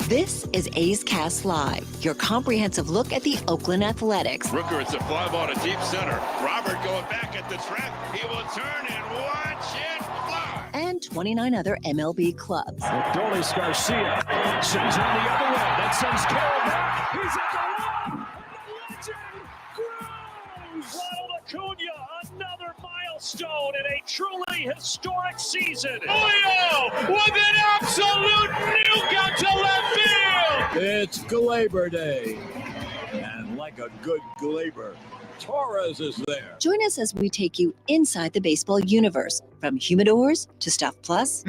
This is A's Cast Live, your comprehensive look at the Oakland Athletics. Rooker, it's a fly ball to deep center. Robert going back at the track. He will turn and watch it fly. And 29 other MLB clubs. Dolis Garcia sends him the other way. That sends Carroll back. He's at the wall. Legend grows. Ronald Acuna, another milestone in a truly historic season. Julio with an absolute nuke out to left field. It's Glaber Day. And like a good Glaber, Torres is there. Join us as we take you inside the baseball universe. From humidors to Stuff Plus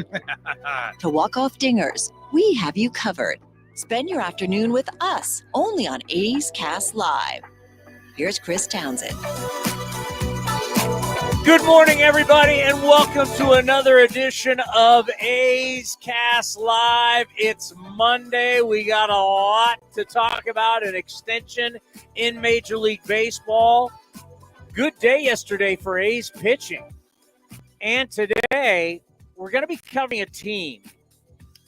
to walk-off dingers, we have you covered. Spend your afternoon with us, only on A's Cast Live. Here's Chris Townsend. Good morning, everybody, and welcome to another edition of A's Cast Live. It's Monday. We got a lot to talk about, an extension in Major League Baseball. Good day yesterday for A's pitching. And today, we're going to be covering a team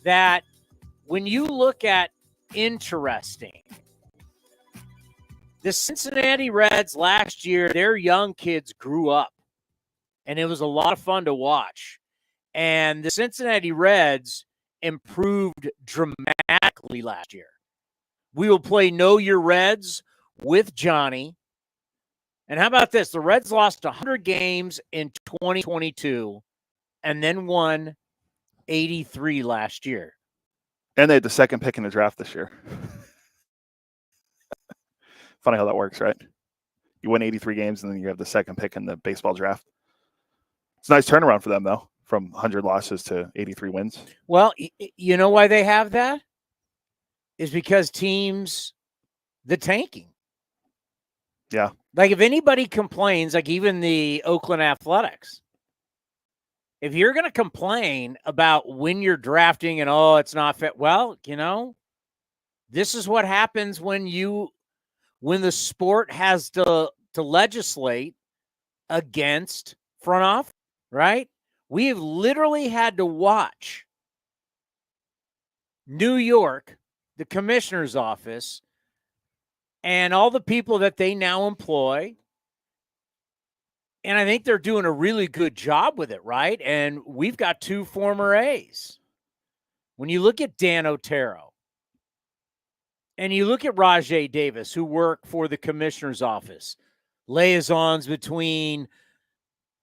that, when you look at interesting, the Cincinnati Reds last year, their young kids grew up. And it was a lot of fun to watch. And the Cincinnati Reds improved dramatically last year. We will play Know Your Reds with Johnny. And how about this? The Reds lost 100 games in 2022 and then won 83 last year. And they had the second pick in the draft this year. Funny how that works, right? You win 83 games and then you have the second pick in the baseball draft. It's a nice turnaround for them, though, from 100 losses to 83 wins. Well, you know why they have that? Is because teams, the tanking. Yeah. Like if anybody complains, like even the Oakland Athletics, if you're going to complain about when you're drafting and, oh, it's not fit, well, you know, this is what happens when the sport has to legislate against front office. Right? We have literally had to watch New York, the commissioner's office, and all the people that they now employ. And I think they're doing a really good job with it, right? And we've got two former A's. When you look at Dan Otero and you look at Rajay Davis, who work for the commissioner's office, liaisons between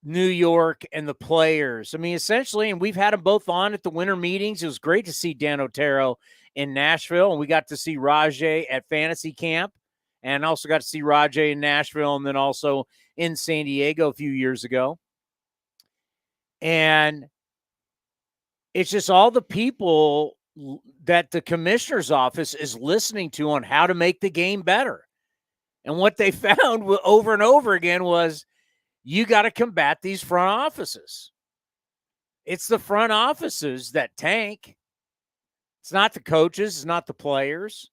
New York and the players. I mean, essentially, and we've had them both on at the winter meetings. It was great to see Dan Otero in Nashville, and we got to see Rajay at fantasy camp, and also got to see Rajay in Nashville, and then also in San Diego a few years ago. And it's just all the people that the commissioner's office is listening to on how to make the game better. And what they found over and over again was, you got to combat these front offices. It's the front offices that tank. It's not the coaches. It's not the players.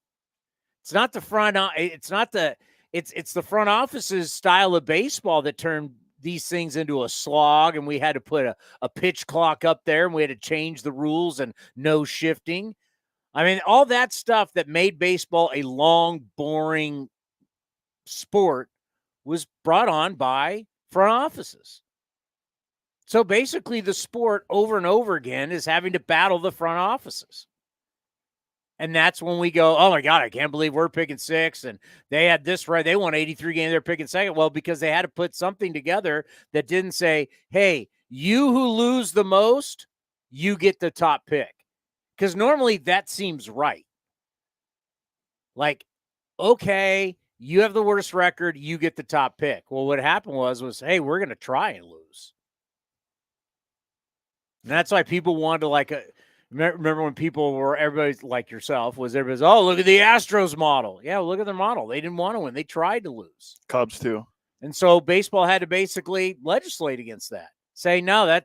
It's not the front. It's the front office's style of baseball that turned these things into a slog. And we had to put a pitch clock up there, and we had to change the rules and no shifting. I mean, all that stuff that made baseball a long, boring sport was brought on by front offices. So basically the sport over and over again is having to battle the front offices. And that's when we go, oh my God, I can't believe we're picking 6 and they had this right. They won 83 games. They're picking second. Well, because they had to put something together that didn't say, hey, you who lose the most, you get the top pick. Because normally that seems right. Like, okay, you have the worst record, you get the top pick. Well, what happened was, hey, we're going to try and lose. And that's why people wanted to remember when everybody's like yourself, everybody's, oh, look at the Astros model. Yeah, well, look at their model. They didn't want to win. They tried to lose. Cubs, too. And so baseball had to basically legislate against that. Say, no,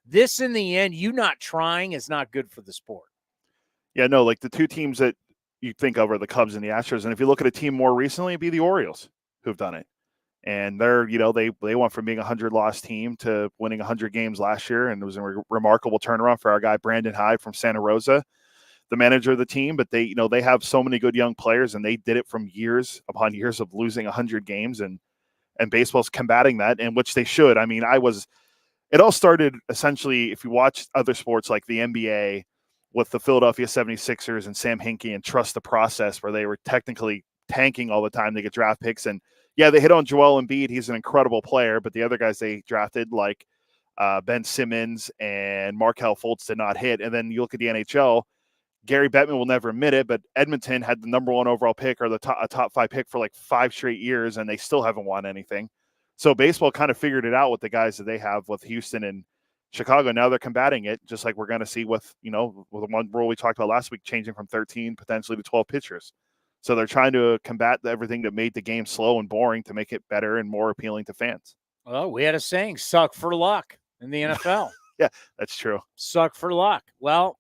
this in the end, you not trying is not good for the sport. Yeah, no, like the two teams that you think of are the Cubs and the Astros. And if you look at a team more recently, it'd be the Orioles who've done it. And they're, they went from being a 100-loss team to winning 100 games last year. And it was a remarkable turnaround for our guy, Brandon Hyde from Santa Rosa. the manager of the team, but they have so many good young players, and they did it from years upon years of losing 100 games, and baseball's combating that, and which they should. I mean, it all started essentially, if you watch other sports like the NBA with the Philadelphia 76ers and Sam Hinkie and Trust the Process, where they were technically tanking all the time to get draft picks. And yeah, they hit on Joel Embiid. He's an incredible player, but the other guys they drafted, like Ben Simmons and Markelle Fultz, did not hit. And then you look at the NHL, Gary Bettman will never admit it, but Edmonton had the number 1 overall pick, or a top 5 pick, for like 5 straight years, and they still haven't won anything. So baseball kind of figured it out with the guys that they have with Houston and Chicago. Now they're combating it, just like we're going to see with the one rule we talked about last week, changing from 13 potentially to 12 pitchers. So they're trying to combat everything that made the game slow and boring to make it better and more appealing to fans. Well, we had a saying, suck for luck in the NFL. Yeah, that's true. Suck for luck. Well,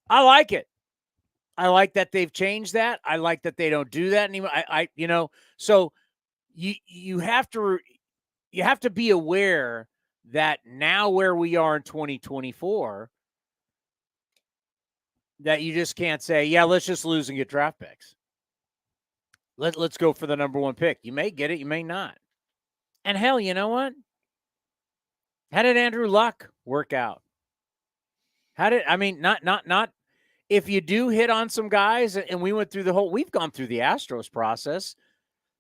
I like it. I like that they've changed that. I like that they don't do that anymore. So you have to be aware that now where we are in 2024, that you just can't say, yeah, let's just lose and get draft picks. Let's go for the number 1 pick. You may get it, you may not. And hell, you know what? How did Andrew Luck work out? Not if you do hit on some guys, and we went through we've gone through the Astros process.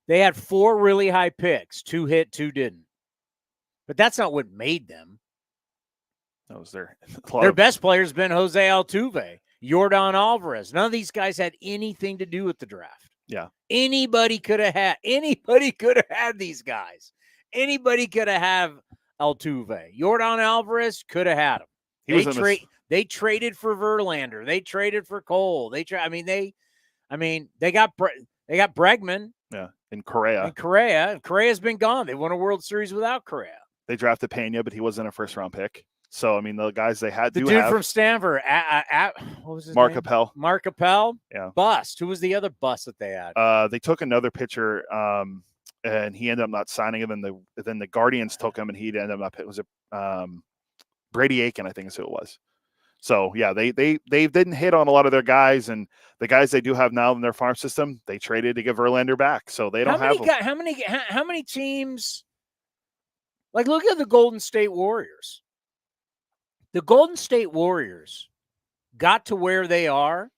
They had 4 really high picks, 2 hit, 2 didn't. But that's not what made them. That was their best player's been Jose Altuve, Yordan Alvarez. None of these guys had anything to do with the draft. Yeah. Anybody could have had these guys. Anybody could have had Altuve. Yordan Alvarez could have had him. They traded for Verlander. They traded for Cole. They got Bregman. Yeah, and Correa. Correa's been gone. They won a World Series without Correa. They drafted Pena, but he wasn't a first-round pick. So, I mean, the guys they had the dude from Stanford, what was his Mark name? Appel. Mark Appel? Yeah. Bust. Who was the other bust that they had? They took another pitcher, and he ended up not signing him. And then the Guardians took him, and he ended up not. It was Brady Aiken, I think is who it was. So yeah, they didn't hit on a lot of their guys, and the guys they do have now in their farm system, they traded to give Verlander back. So they don't have how many teams? Like, look at the Golden State Warriors. The Golden State Warriors got to where they are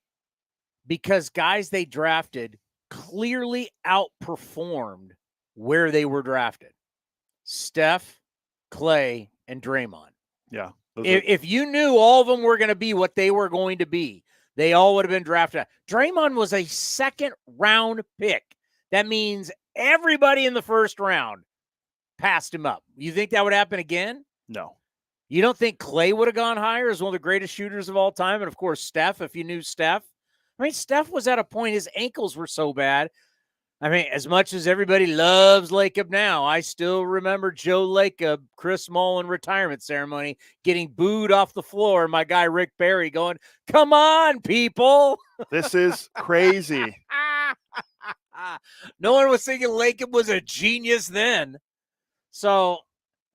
because guys they drafted clearly outperformed where they were drafted. Steph, Clay, and Draymond. Yeah. If you knew all of them were going to be what they were going to be, they all would have been drafted. Draymond was a 2nd-round pick. That means everybody in the 1st round passed him up. You think that would happen again? No. You don't think Clay would have gone higher as one of the greatest shooters of all time? And, of course, Steph, if you knew Steph. I mean, Steph was at a point, his ankles were so bad. I mean, as much as everybody loves Lacob now, I still remember Joe Lacob, Chris Mullin retirement ceremony, getting booed off the floor. My guy Rick Barry going, "Come on, people. This is crazy." No one was thinking Lacob was a genius then. So,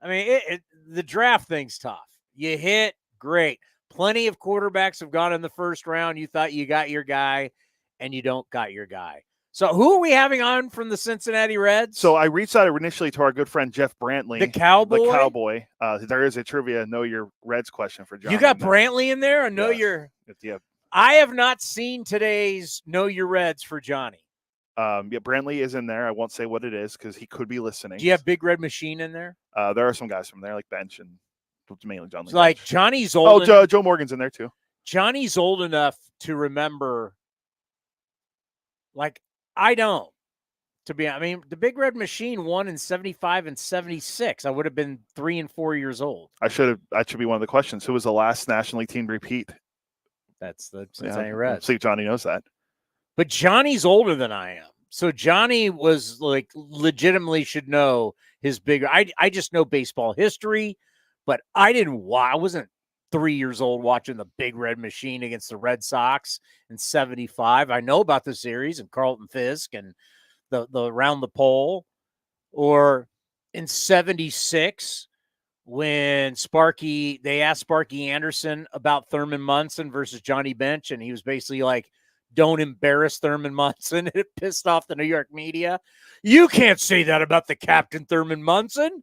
I mean, the draft thing's tough. You hit, great. Plenty of quarterbacks have gone in the 1st round. You thought you got your guy, and you don't got your guy. So who are we having on from the Cincinnati Reds? So I reached out initially to our good friend Jeff Brantley. The Cowboy? The Cowboy. There is a trivia Know Your Reds question for John. You got Brantley in there? Or Yeah. I have not seen today's Know Your Reds for Johnny. Yeah, Brantley is in there. I won't say what it is because he could be listening. Do you have Big Red Machine in there? There are some guys from there, like Bench and mainly John Lee. Like Bench. Johnny's old. Oh, Joe Morgan's in there too. Johnny's old enough to remember. Like, I don't. The Big Red Machine won in 75 and 76. I would have been 3 and 4 years old. That should be one of the questions. Who was the last National League team repeat? That's the Cincinnati Reds. See if Johnny knows that. But Johnny's older than I am. So Johnny was like legitimately should know his bigger. I just know baseball history, but I wasn't 3 years old watching the Big Red Machine against the Red Sox in 75. I know about the series and Carlton Fisk and the Around the Pole, or in 76 when they asked Sparky Anderson about Thurman Munson versus Johnny Bench, and he was basically like, don't embarrass Thurman Munson. It pissed off the New York media. You can't say that about the captain, Thurman Munson.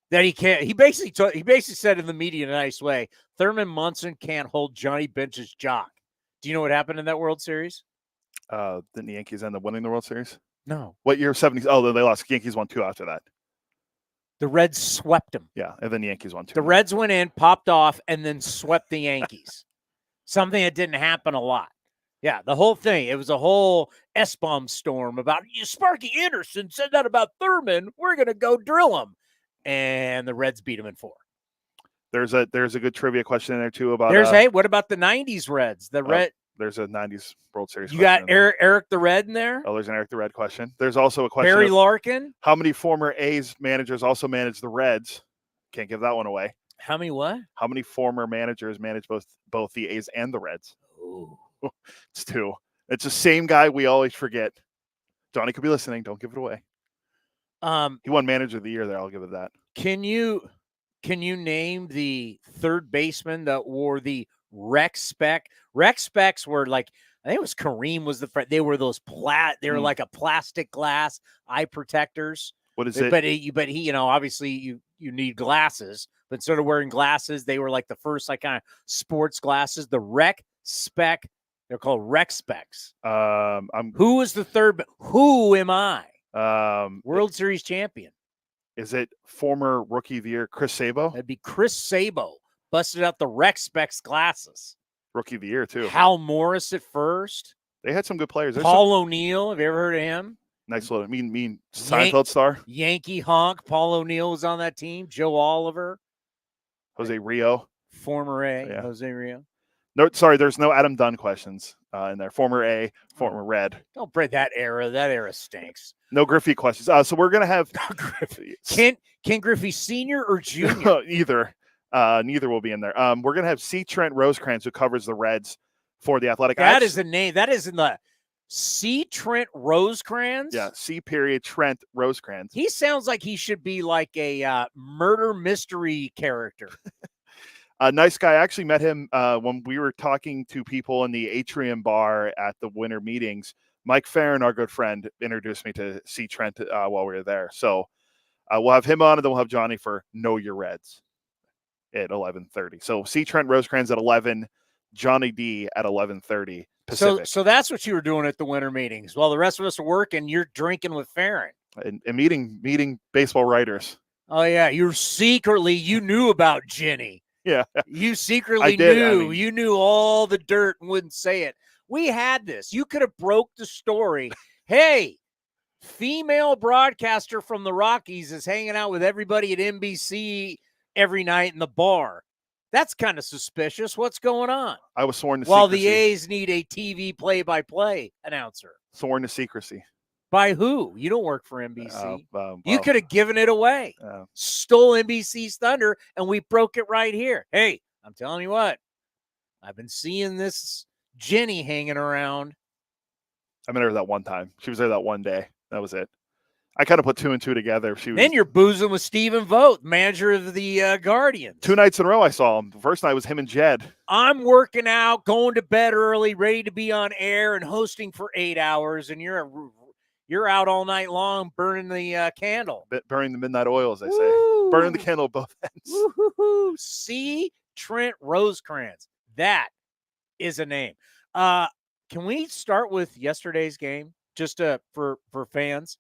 That he can't. He basically said in the media in a nice way, Thurman Munson can't hold Johnny Bench's jock. Do you know what happened in that World Series? Didn't the Yankees end up winning the World Series? No. What year? 70s? Oh, they lost. Yankees won 2 after that. The Reds swept them. Yeah, and then the Yankees won 2. The Reds went in, popped off, and then swept the Yankees. Something that didn't happen a lot. Yeah, the whole thing. It was a whole S-bomb storm about Sparky Anderson said that about Thurman. We're going to go drill him. And the Reds beat him in 4. There's a good trivia question in there too about. What about the 90s Reds? There's a 90s World Series. You got Eric the Red in there? Oh, there's an Eric the Red question. There's also a question. Barry Larkin? How many former A's managers also manage the Reds? Can't give that one away. How many what? How many former managers manage both the A's and the Reds? Ooh. It's 2. It's the same guy we always forget. Johnny could be listening. Don't give it away. He won Manager of the Year there. I'll give it that. Can you name the third baseman that wore the rec spec? Rec specs were like, I think it was Kareem was the friend. They were those they were like a plastic glass eye protectors. What is it? But he, obviously you need glasses, but instead of wearing glasses, they were like the first like kind of sports glasses. The rec spec, they're called rec specs. Who was the third? Who am I? World Series champion. Is it former Rookie of the Year Chris Sabo? That'd be Chris Sabo. Busted out the rec specs glasses. Rookie of the Year too. Hal Morris at first. They had some good players. Paul O'Neill. Have you ever heard of him? Nice little mean Seinfeld star. Yankee honk. Paul O'Neill was on that team. Joe Oliver. Jose Rio. Former A. Yeah. Jose Rio. No, sorry, there's no Adam Dunn questions in there. Former A, former Red. Don't break that era. That era stinks. No Griffey questions. So we're gonna have Griffey. Ken Griffey Sr. or Jr.? Either. Neither will be in there. We're gonna have C. Trent Rosencrans, who covers the Reds for the Athletic. That is the name. That is in the C. Trent Rosencrans. Yeah, C. Trent Rosencrans. He sounds like he should be like a murder mystery character. Nice guy. I actually met him when we were talking to people in the Atrium Bar at the winter meetings. Mike Farron, our good friend, introduced me to C. Trent while we were there. So we'll have him on, and then we'll have Johnny for Know Your Reds at 11:30. So C. Trent Rosencrans at 11, Johnny D at 11:30 Pacific. So that's what you were doing at the winter meetings. While the rest of us are working, you're drinking with Farron. And meeting baseball writers. Oh, yeah. You knew about Jenny. Yeah. You secretly knew. You knew all the dirt and wouldn't say it. We had this. You could have broke the story. Hey, female broadcaster from the Rockies is hanging out with everybody at NBC every night in the bar. That's kind of suspicious. What's going on? I was sworn to While secrecy. the A's need a TV play-by-play announcer. Sworn to secrecy. By who? You don't work for NBC. Well, you could have given it away. Stole NBC's thunder, and we broke it right here. Hey, I'm telling you what. I've been seeing this Jenny hanging around. I met her that one time. She was there that one day. That was it. I kind of put 2 and 2 together. Then you're boozing with Stephen Vogt, manager of the Guardians. 2 nights in a row I saw him. The first night was him and Jed. I'm working out, going to bed early, ready to be on air and hosting for 8 hours, and you're out all night long burning the candle. Burning the midnight oil, as they say. Woo! Burning the candle at both ends. Woo-hoo-hoo. C. Trent Rosencrans. That is a name. Can we start with yesterday's game just for fans?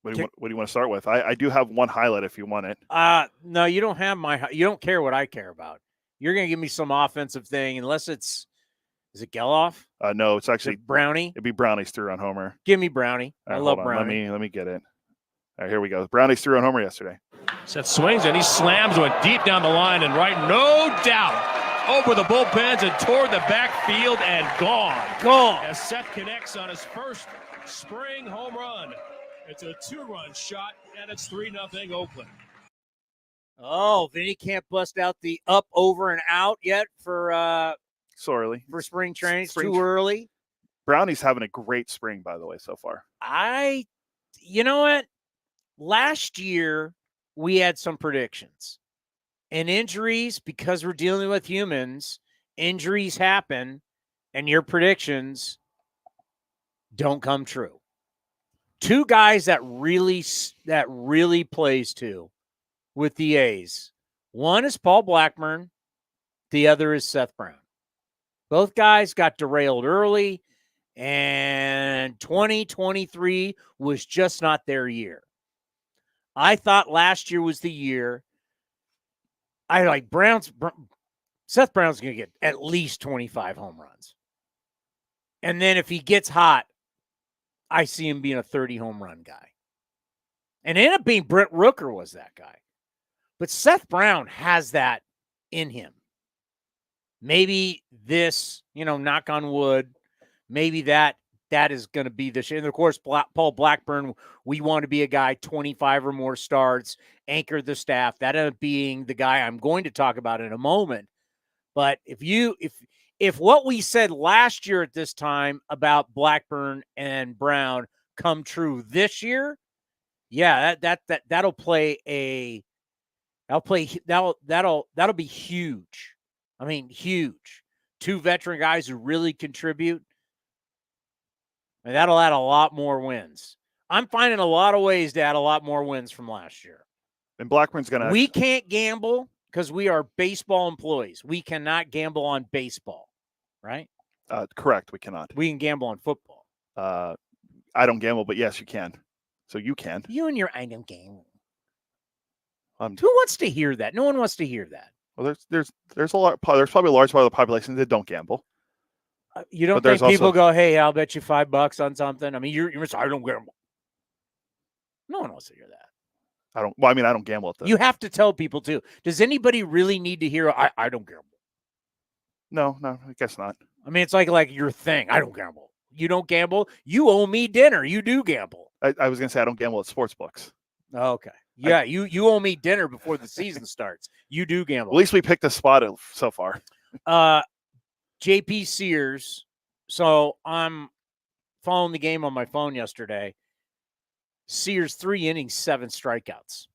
What do you want to start with? I do have one highlight if you want it. No, you don't have you don't care what I care about. You're going to give me some offensive thing unless is it Geloff? No, it's actually Brownie. It'd be Brownie's through on Homer. Give me Brownie. I love Brownie. Let me get it. All right, here we go. Brownie's through on Homer yesterday. Seth swings and he slams one deep down the line and right, no doubt, over the bullpens and toward the backfield and gone. As Seth connects on his first spring home run. It's a 2-run shot, and it's 3-0 Oakland. Oh, Vinny can't bust out the up, over, and out yet for so early for spring training. It's too early. Brownie's having a great spring, by the way, so far. You know what? Last year, we had some predictions. And injuries, because we're dealing with humans, injuries happen, and your predictions don't come true. Two guys that really plays to with the A's. One is Paul Blackburn. The other is Seth Brown. Both guys got derailed early, and 2023 was just not their year. I thought last year was the year. Seth Brown's going to get at least 25 home runs. And then if he gets hot, I see him being a 30 home run guy. And it ended up being Brent Rooker was that guy. But Seth Brown has that in him. Maybe this, knock on wood, maybe that is going to be this year. And of course, Paul Blackburn, we want to be a guy 25 or more starts, anchor the staff. That ended up being the guy I'm going to talk about in a moment. But if what we said last year at this time about Blackburn and Brown come true this year, yeah, that'll be huge. I mean, huge. Two veteran guys who really contribute. And that'll add a lot more wins. I'm finding a lot of ways to add a lot more wins from last year. And Blackburn's going to. We can't gamble because we are baseball employees. We cannot gamble on baseball, right? Correct. We cannot. We can gamble on football. I don't gamble, but yes, you can. So you can. You and your I don't gamble. Who wants to hear that? No one wants to hear that. Well, there's probably a large part of the population that don't gamble. You don't think people go, hey, I'll bet you $5 on something? I mean, you're I don't gamble. No one wants to hear that. I don't gamble at the. You have to tell people too. Does anybody really need to hear I don't gamble? No, I guess not. I mean, it's like your thing. I don't gamble. You don't gamble? You owe me dinner. You do gamble. I was going to say I don't gamble at sports books. Okay. Yeah, you owe me dinner before the season starts. You do gamble. At least we picked a spot so far. JP Sears. So I'm following the game on my phone yesterday. Sears 3 innings, 7 strikeouts,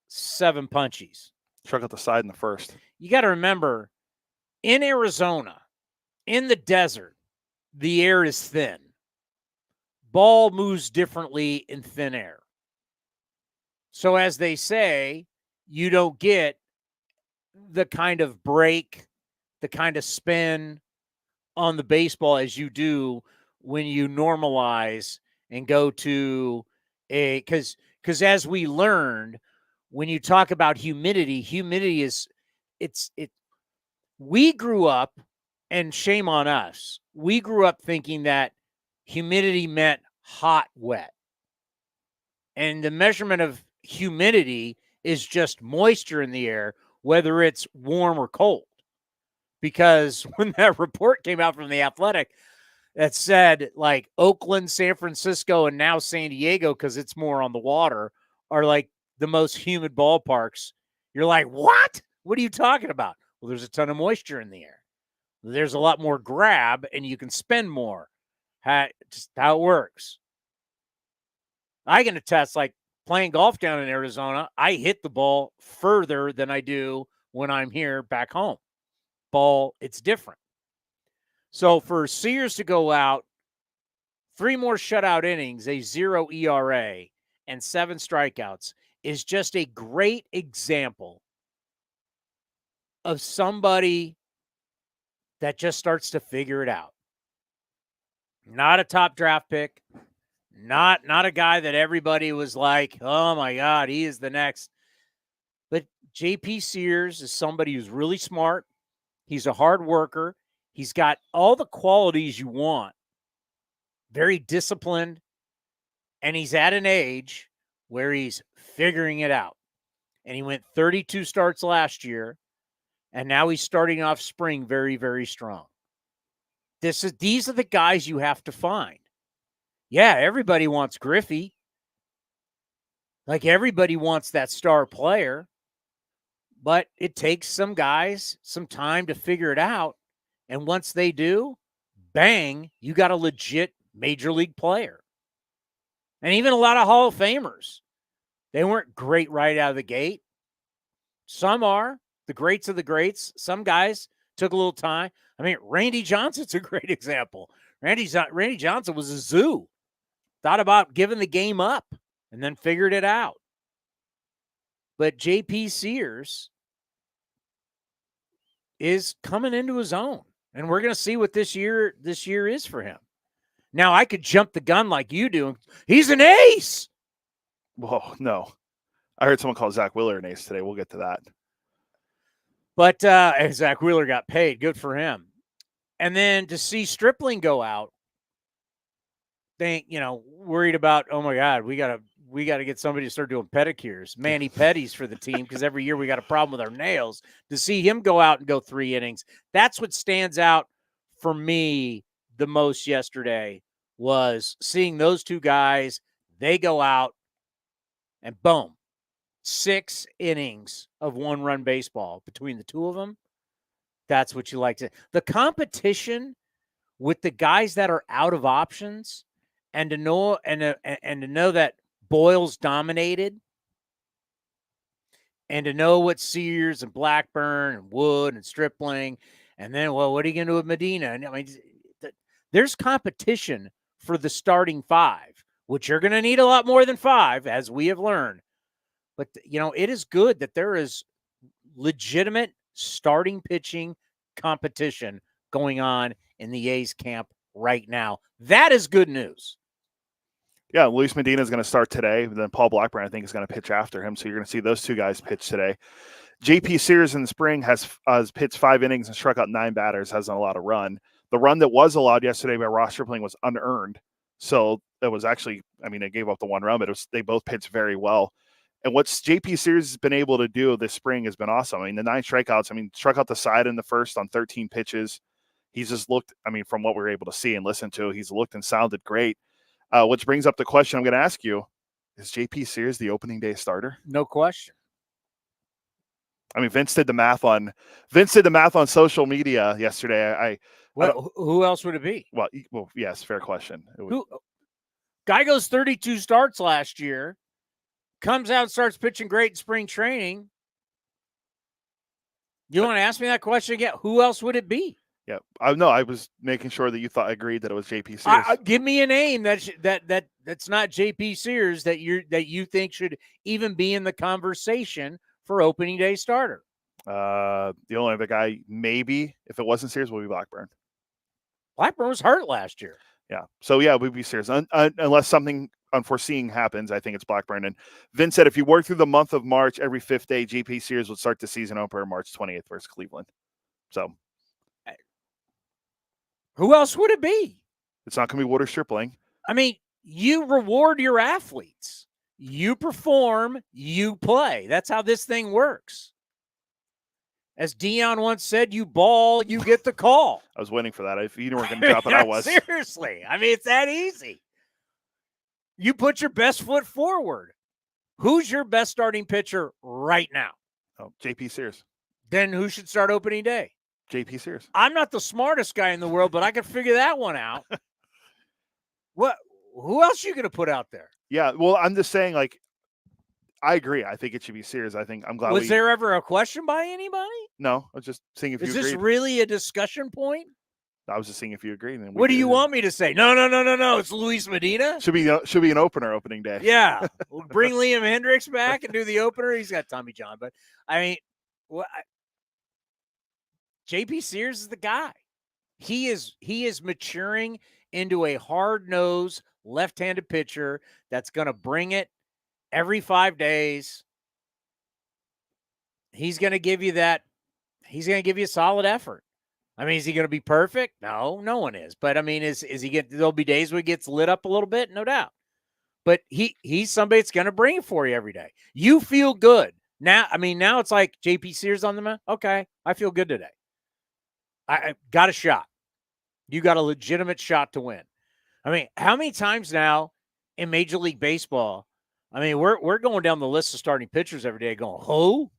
7 punchies. Struck out the side in the first. You got to remember, in Arizona, in the desert, the air is thin. Ball moves differently in thin air. So as they say, you don't get the kind of break, the kind of spin on the baseball as you do when you normalize and go to because as we learned, when you talk about humidity is we grew up, and shame on us, we grew up thinking that humidity meant hot, wet. And the measurement of humidity is just moisture in the air, whether it's warm or cold. Because when that report came out from The Athletic that said like Oakland, San Francisco, and now San Diego, because it's more on the water, are like the most humid ballparks, you're like, what? What are you talking about? Well, there's a ton of moisture in the air. There's a lot more grab, and you can spend more. Just how it works. I can attest, like playing golf down in Arizona, I hit the ball further than I do when I'm here back home. Ball, it's different. So for Sears to go out, 3 more shutout innings, a 0 ERA, and 7 strikeouts is just a great example of somebody that just starts to figure it out. Not a top draft pick, not a guy that everybody was like, oh my God, he is the next. But JP Sears is somebody who's really smart. He's a hard worker. He's got all the qualities you want. Very disciplined. And he's at an age where he's figuring it out. And he went 32 starts last year. And now he's starting off spring very, very strong. These are the guys you have to find. Yeah, everybody wants Griffey. Like everybody wants that star player. But it takes some guys some time to figure it out. And once they do, bang, you got a legit major league player. And even a lot of Hall of Famers. They weren't great right out of the gate. Some are. The greats of the greats. Some guys took a little time. I mean, Randy Johnson's a great example. Randy Johnson was a zoo. Thought about giving the game up and then figured it out. But J.P. Sears is coming into his own. And we're going to see what this year is for him. Now, I could jump the gun like you do. He's an ace. Whoa, no. I heard someone call Zach Wheeler an ace today. We'll get to that. But Zach Wheeler got paid. Good for him. And then to see Stripling go out, worried about, oh my God, we got to get somebody to start doing pedicures, mani pedis for the team, because every year we got a problem with our nails. To see him go out and go 3 innings, that's what stands out for me the most yesterday, was seeing those two guys. They go out and boom, 6 innings of 1-run baseball between the two of them. That's what you like to. The competition with the guys that are out of options, and to know that Boyle's dominated, and to know what Sears and Blackburn and Wood and Stripling, and then, well, what are you going to do with Medina? And I mean, there's competition for the starting 5, which you're going to need a lot more than 5, as we have learned. But, it is good that there is legitimate starting pitching competition going on in the A's camp right now. That is good news. Yeah, Luis Medina is going to start today. Then Paul Blackburn, I think, is going to pitch after him. So you're going to see those two guys pitch today. J.P. Sears in the spring has pitched 5 innings and struck out 9 batters, hasn't allowed a run. The run that was allowed yesterday by Ross Stripling was unearned. So it was actually, they gave up the 1 run, but they both pitched very well. And what J.P. Sears has been able to do this spring has been awesome. The 9 strikeouts, struck out the side in the first on 13 pitches. He's just looked, from what we were able to see and listen to, he's looked and sounded great. Which brings up the question I'm going to ask you. Is J.P. Sears the opening day starter? No question. Vince did the math on social media yesterday. Who else would it be? Well, yes, fair question. Guy goes 32 starts last year, comes out and starts pitching great in spring training. You want to ask me that question again? Who else would it be? Yeah, I was making sure that you agreed that it was J.P. Sears. Give me a name that's not J.P. Sears that you think should even be in the conversation for opening day starter. The only other guy, maybe if it wasn't Sears, would be Blackburn. Blackburn was hurt last year. Yeah, so yeah, it would be Sears unless something unforeseen happens. I think it's Blackburn. And Vince said if you work through the month of March, every 5th day, J.P. Sears would start the season opener March 28th versus Cleveland. So. Who else would it be? It's not going to be Wood or Stripling. You reward your athletes. You perform, you play. That's how this thing works. As Dion once said, you ball, you get the call. I was waiting for that. If you weren't going to drop it, I was. Seriously. It's that easy. You put your best foot forward. Who's your best starting pitcher right now? Oh, J.P. Sears. Then who should start opening day? J.P. Sears. I'm not the smartest guy in the world, but I can figure that one out. Who else are you going to put out there? Yeah, well, I'm just saying, I agree. I think it should be Sears. I'm glad. Was there ever a question by anybody? No, I was just seeing if you agreed. Is this really a discussion point? I was just seeing if you agreed. What do you want me to say? No. It's Luis Medina. Should be an opener opening day. Yeah, we'll bring Liam Hendricks back and do the opener. He's got Tommy John, but J.P. Sears is the guy. He is maturing into a hard-nosed left-handed pitcher that's going to bring it every 5 days. He's going to give you that. He's going to give you a solid effort. Is he going to be perfect? No one is. But is he there'll be days where he gets lit up a little bit, no doubt. But he's somebody that's going to bring it for you every day. You feel good. Now it's like J.P. Sears on the mound. Okay, I feel good today. I got a shot. You got a legitimate shot to win. How many times now in Major League Baseball, we're going down the list of starting pitchers every day going, who?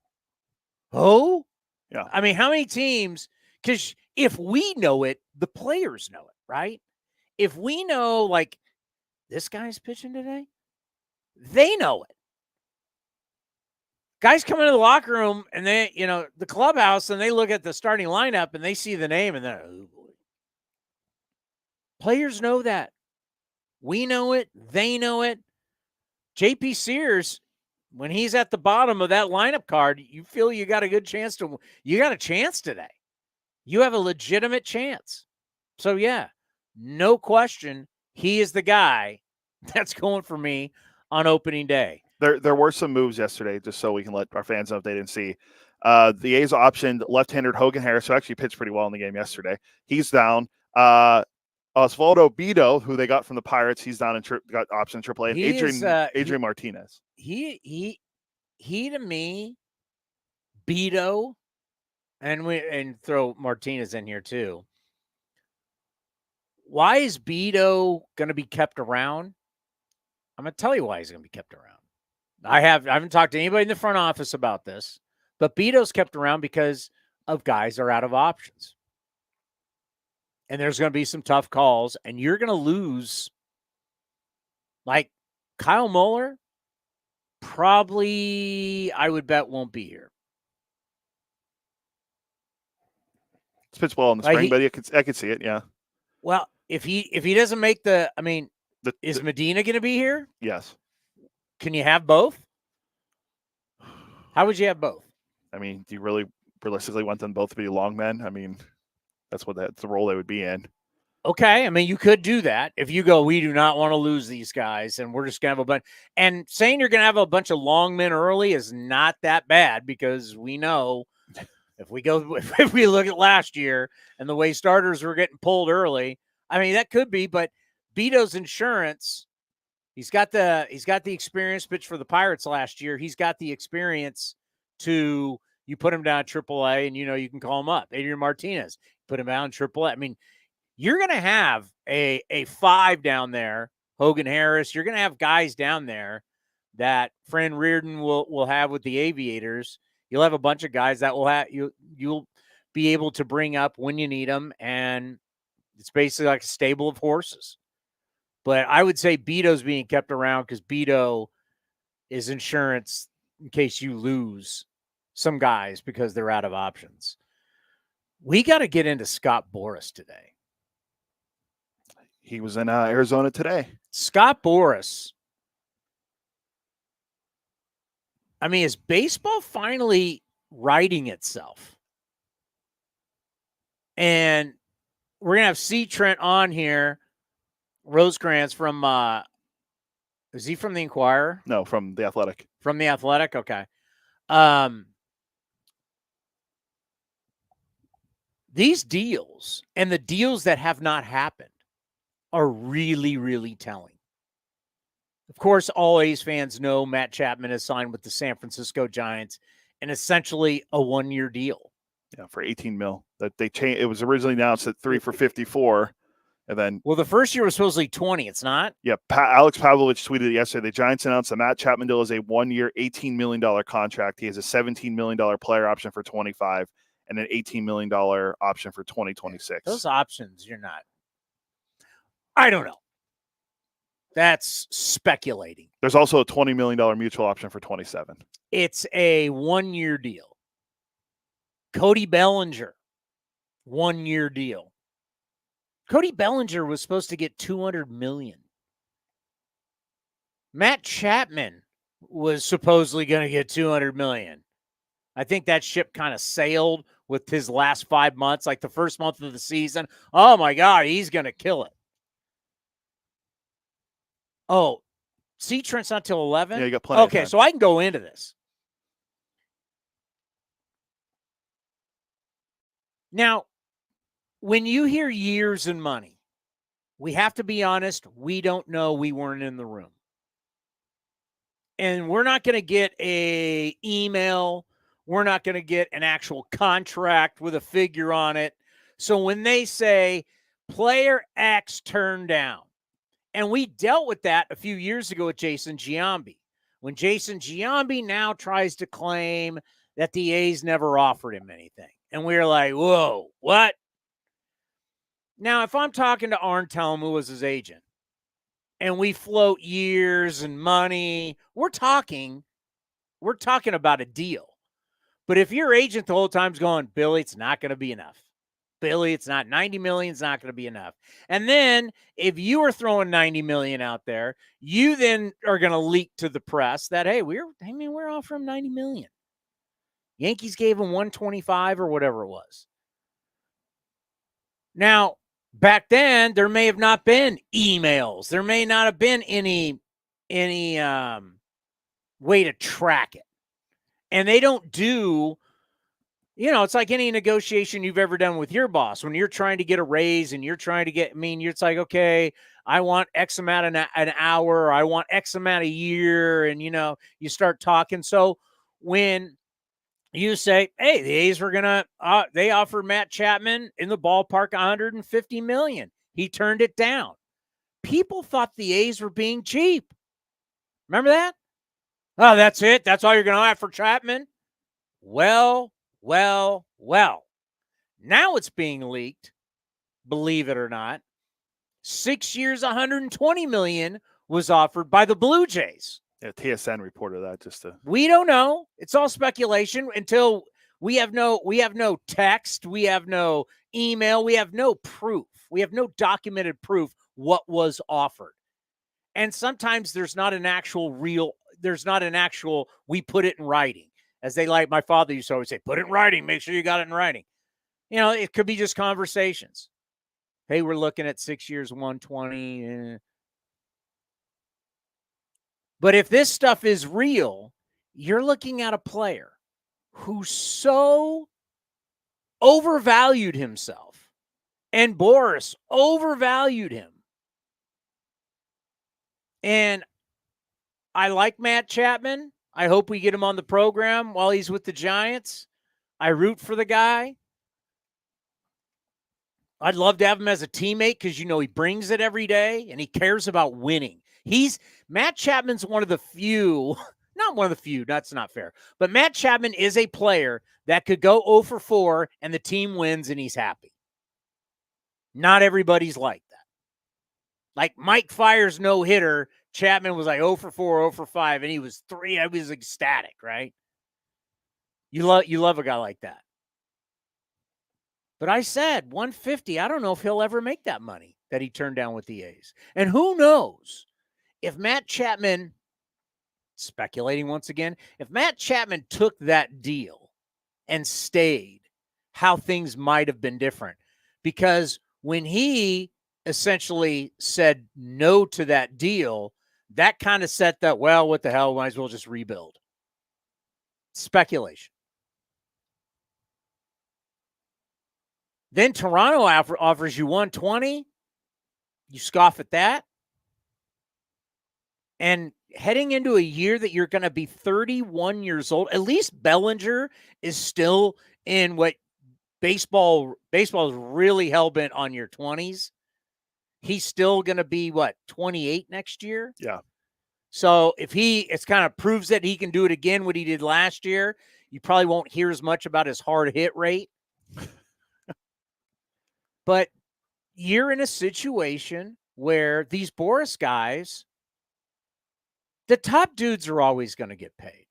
Yeah. How many teams, because if we know it, the players know it, right? If we know, this guy's pitching today, they know it. Guys come into the locker room and they, the clubhouse, and they look at the starting lineup and they see the name and they're, oh boy. Players know that. We know it. They know it. JP Sears, when he's at the bottom of that lineup card, you feel you got a good chance you got a chance today. You have a legitimate chance. So yeah, no question, he is the guy that's going for me on opening day. There were some moves yesterday, just so we can let our fans know if they didn't see. The A's optioned left-hander Hogan Harris, who actually pitched pretty well in the game yesterday. He's down. Votto, who they got from the Pirates, he's down and got option AAA. And Adrian Martinez. He to me, Votto, and throw Martinez in here too. Why is Votto going to be kept around? I'm going to tell you why he's going to be kept around. I haven't talked to anybody in the front office about this, but Vito's kept around because of guys are out of options. And there's going to be some tough calls, and you're going to lose. Like Kyle Muller, probably, I would bet, won't be here. It's pitched well in the spring, but I could see it, yeah. Well, if he doesn't make is Medina going to be here? Yes. Can you have both? How would you have both? I mean, do you really realistically want them both to be long men? I mean, that's the role they would be in. Okay. I mean, you could do that. If you go, we do not want to lose these guys, and we're just going to have a bunch. And saying you're going to have a bunch of long men early is not that bad, because we know if we look at last year and the way starters were getting pulled early, I mean, that could be, but Vito's insurance, he's got the experience pitch for the Pirates last year. He's got the experience to, you put him down at AAA and you can call him up. Adrian Martinez, put him down at AAA. I mean, you're going to have a 5 down there, Hogan Harris. You're going to have guys down there that Fran Reardon will have with the Aviators. You'll have a bunch of guys that will have you'll be able to bring up when you need them, and it's basically like a stable of horses. But I would say Vito's being kept around because Vito is insurance in case you lose some guys because they're out of options. We got to get into Scott Boras today. He was in Arizona today. Scott Boras. I mean, is baseball finally righting itself? And we're going to have C. Trent on here. Rosencrans from, is he from the Inquirer? No, from the Athletic. From the Athletic? Okay. These deals and the deals that have not happened are really, really telling. Of course, all A's fans know Matt Chapman has signed with the San Francisco Giants, and essentially a 1-year deal. Yeah, for $18 million. That they changed. It was originally announced at 3 for $54. And then, well, the first year was supposedly 20. It's not. Yeah, Alex Pavlovich tweeted it yesterday. The Giants announced the Matt Chapman deal is a 1-year, $18 million contract. He has a $17 million player option for 25 and an $18 million option for 2026. Those options, you're not. I don't know. That's speculating. There's also a $20 million mutual option for 27. It's a 1-year deal. Cody Bellinger, 1-year deal. Cody Bellinger was supposed to get $200 million. Matt Chapman was supposedly going to get $200 million. I think that ship kind of sailed with his last 5 months, like the first month of the season. Oh my God, he's going to kill it. Oh, C. Trent's not till 11? Yeah, you got plenty of Okay, time. so I can go into this. Now, when you hear years and money, we have to be honest, we don't know. We weren't in the room. And we're not going to get an email. We're not going to get an actual contract with a figure on it. So when they say player X turned down, and we dealt with that a few years ago with Jason Giambi, when Jason Giambi now tries to claim that the A's never offered him anything. And we're like, whoa, what? Now, if I'm talking to Arn Tellem, who was his agent, and we float years and money, we're talking We're talking about a deal. But if your agent the whole time's going, Billy, it's not going to be enough. Billy, it's not 90 million. It's not going to be enough. And then if you are throwing 90 million out there, you then are going to leak to the press that, hey, we're offering 90 million. Yankees gave him 125 or whatever it was. Now, back then, there may have not been emails. There may not have been any way to track it. And they don't do, it's like any negotiation you've ever done with your boss. When you're trying to get a raise and you're trying to it's like, okay, I want X amount an hour, or I want X amount a year. And, you start talking. So when you say, hey, the A's were they offered Matt Chapman in the ballpark $150 million. He turned it down. People thought the A's were being cheap. Remember that? Oh, that's it? That's all you're going to have for Chapman? Well. Now it's being leaked, believe it or not. 6 years, $120 million was offered by the Blue Jays. Yeah, TSN reported that We don't know. It's all speculation until we have no text, we have no email, we have no proof. We have no documented proof what was offered. And sometimes there's not an actual we put it in writing. As my father used to always say, put it in writing, make sure you got it in writing. It could be just conversations. Hey, we're looking at 6 years, 120. But if this stuff is real, you're looking at a player who so overvalued himself, and Boras overvalued him. And I like Matt Chapman. I hope we get him on the program while he's with the Giants. I root for the guy. I'd love to have him as a teammate because, he brings it every day and he cares about winning. Matt Chapman's one of the few, not one of the few, that's not fair, but Matt Chapman is a player that could go 0 for 4 and the team wins and he's happy. Not everybody's like that. Like Mike Fiers' no-hitter, Chapman was like 0 for 4, 0 for 5, and he was 3. I was ecstatic, right? You love a guy like that. But I said 150, I don't know if he'll ever make that money that he turned down with the A's. And who knows if Matt Chapman, speculating once again, if Matt Chapman took that deal and stayed, how things might have been different. Because when he essentially said no to that deal, that kind of set that, well, what the hell, might as well just rebuild. Speculation. Then Toronto offers you 120. You scoff at that. And heading into a year that you're going to be 31 years old, at least Bellinger is still in what baseball is really hell-bent on your 20s. He's still going to be, 28 next year? Yeah. So if it's kind of proves that he can do it again, what he did last year, you probably won't hear as much about his hard hit rate. But you're in a situation where these Boras guys, the top dudes are always going to get paid.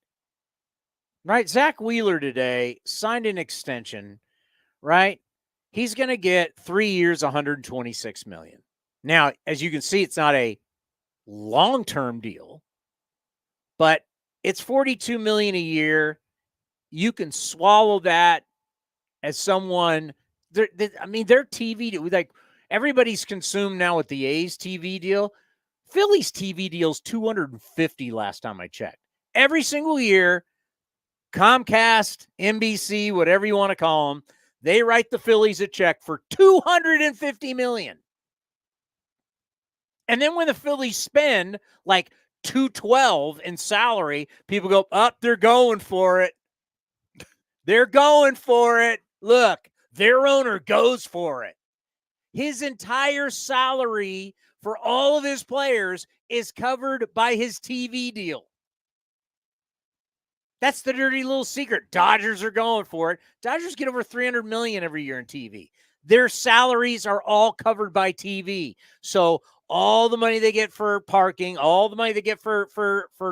Right? Zack Wheeler today signed an extension, right? He's going to get 3 years, $126 million. Now, as you can see, it's not a long-term deal, but it's $42 million a year. You can swallow that as someone. Their TV, like everybody's consumed now with the A's TV deal. Phillies TV deal's $250 last time I checked. Every single year, Comcast, NBC, whatever you want to call them, they write the Phillies a check for $250 million. And then when the Phillies spend like $212 in salary, people go, they're going for it. They're going for it. Look, their owner goes for it. His entire salary for all of his players is covered by his TV deal. That's the dirty little secret. Dodgers are going for it. Dodgers get over $300 million every year in TV. Their salaries are all covered by TV. So all the money they get for parking, all the money they get for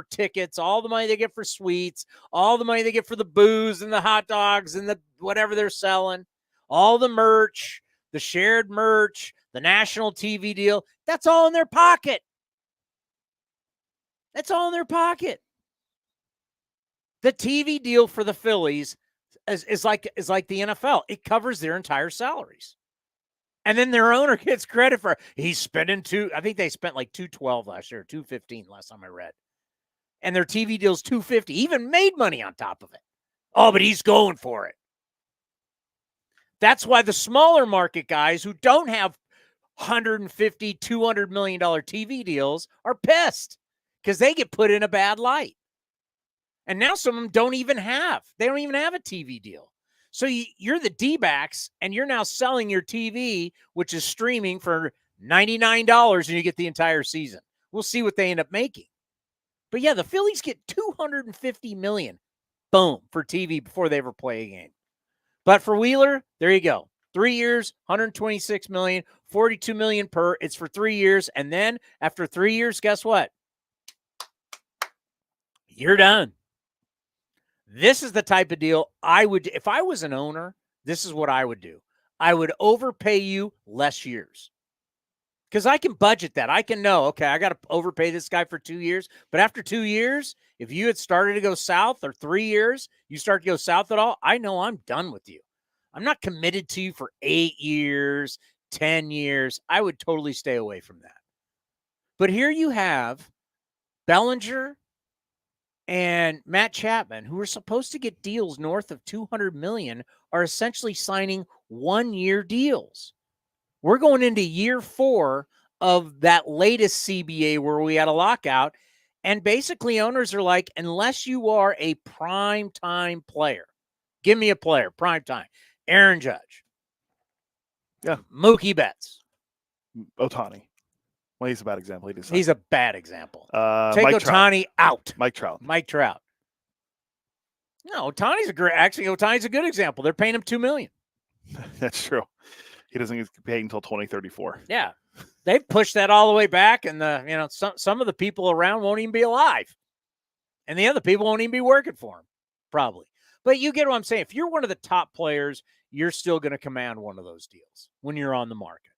tickets, all the money they get for suites, all the money they get for the booze and the hot dogs and the whatever they're selling, all the merch, the shared merch, the national TV deal, that's all in their pocket. That's all in their pocket. The TV deal for the Phillies is like the NFL. It covers their entire salaries. And then their owner gets credit for he's spending I think they spent like $212 last year, $215 last time I read. And their TV deal's $250, even made money on top of it. Oh, but he's going for it. That's why the smaller market guys who don't have $150, $200 million TV deals are pissed because they get put in a bad light. And now some of them don't even have a TV deal. So you're the D-backs, and you're now selling your TV, which is streaming for $99, and you get the entire season. We'll see what they end up making. But yeah, the Phillies get $250 million, boom, for TV before they ever play a game. But for Wheeler, there you go. 3 years, $126 million, $42 million per. It's for 3 years, and then after 3 years, guess what? You're done. This is the type of deal I would, if I was an owner, this is what I would do. I would overpay you less years. Because I can budget that. I can know, okay, I got to overpay this guy for 2 years. But after 2 years, if you had started to go south, or 3 years, you start to go south at all, I know I'm done with you. I'm not committed to you for 8 years, 10 years. I would totally stay away from that. But here you have Bellinger and Matt Chapman, who are supposed to get deals north of $200 million, are essentially signing 1-year deals. We're going into year 4 of that latest CBA where we had a lockout. And basically owners are like, unless you are a prime time player, give me a player, prime time. Aaron Judge. Yeah. Mookie Betts. Ohtani. Well, he's a bad example. He's a bad example. Take Mike Ohtani out. Mike Trout. No, Ohtani's a good example. They're paying him $2 million. That's true. He doesn't get paid until 2034. Yeah. They've pushed that all the way back, and some of the people around won't even be alive. And the other people won't even be working for him, probably. But you get what I'm saying. If you're one of the top players, you're still going to command one of those deals when you're on the market.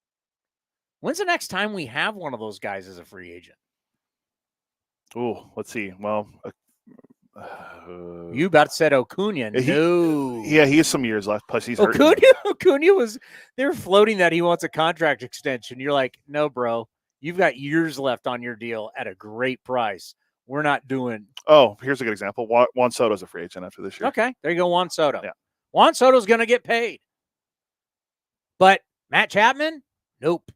When's the next time we have one of those guys as a free agent? Oh, let's see. Well, you about said Acuna. No. He has some years left. Plus, he's hurt. Acuna they were floating that he wants a contract extension. You're like, no, bro. You've got years left on your deal at a great price. We're not doing. Oh, here's a good example. Juan Soto's a free agent after this year. Okay, there you go, Juan Soto. Yeah. Juan Soto's going to get paid. But Matt Chapman, nope.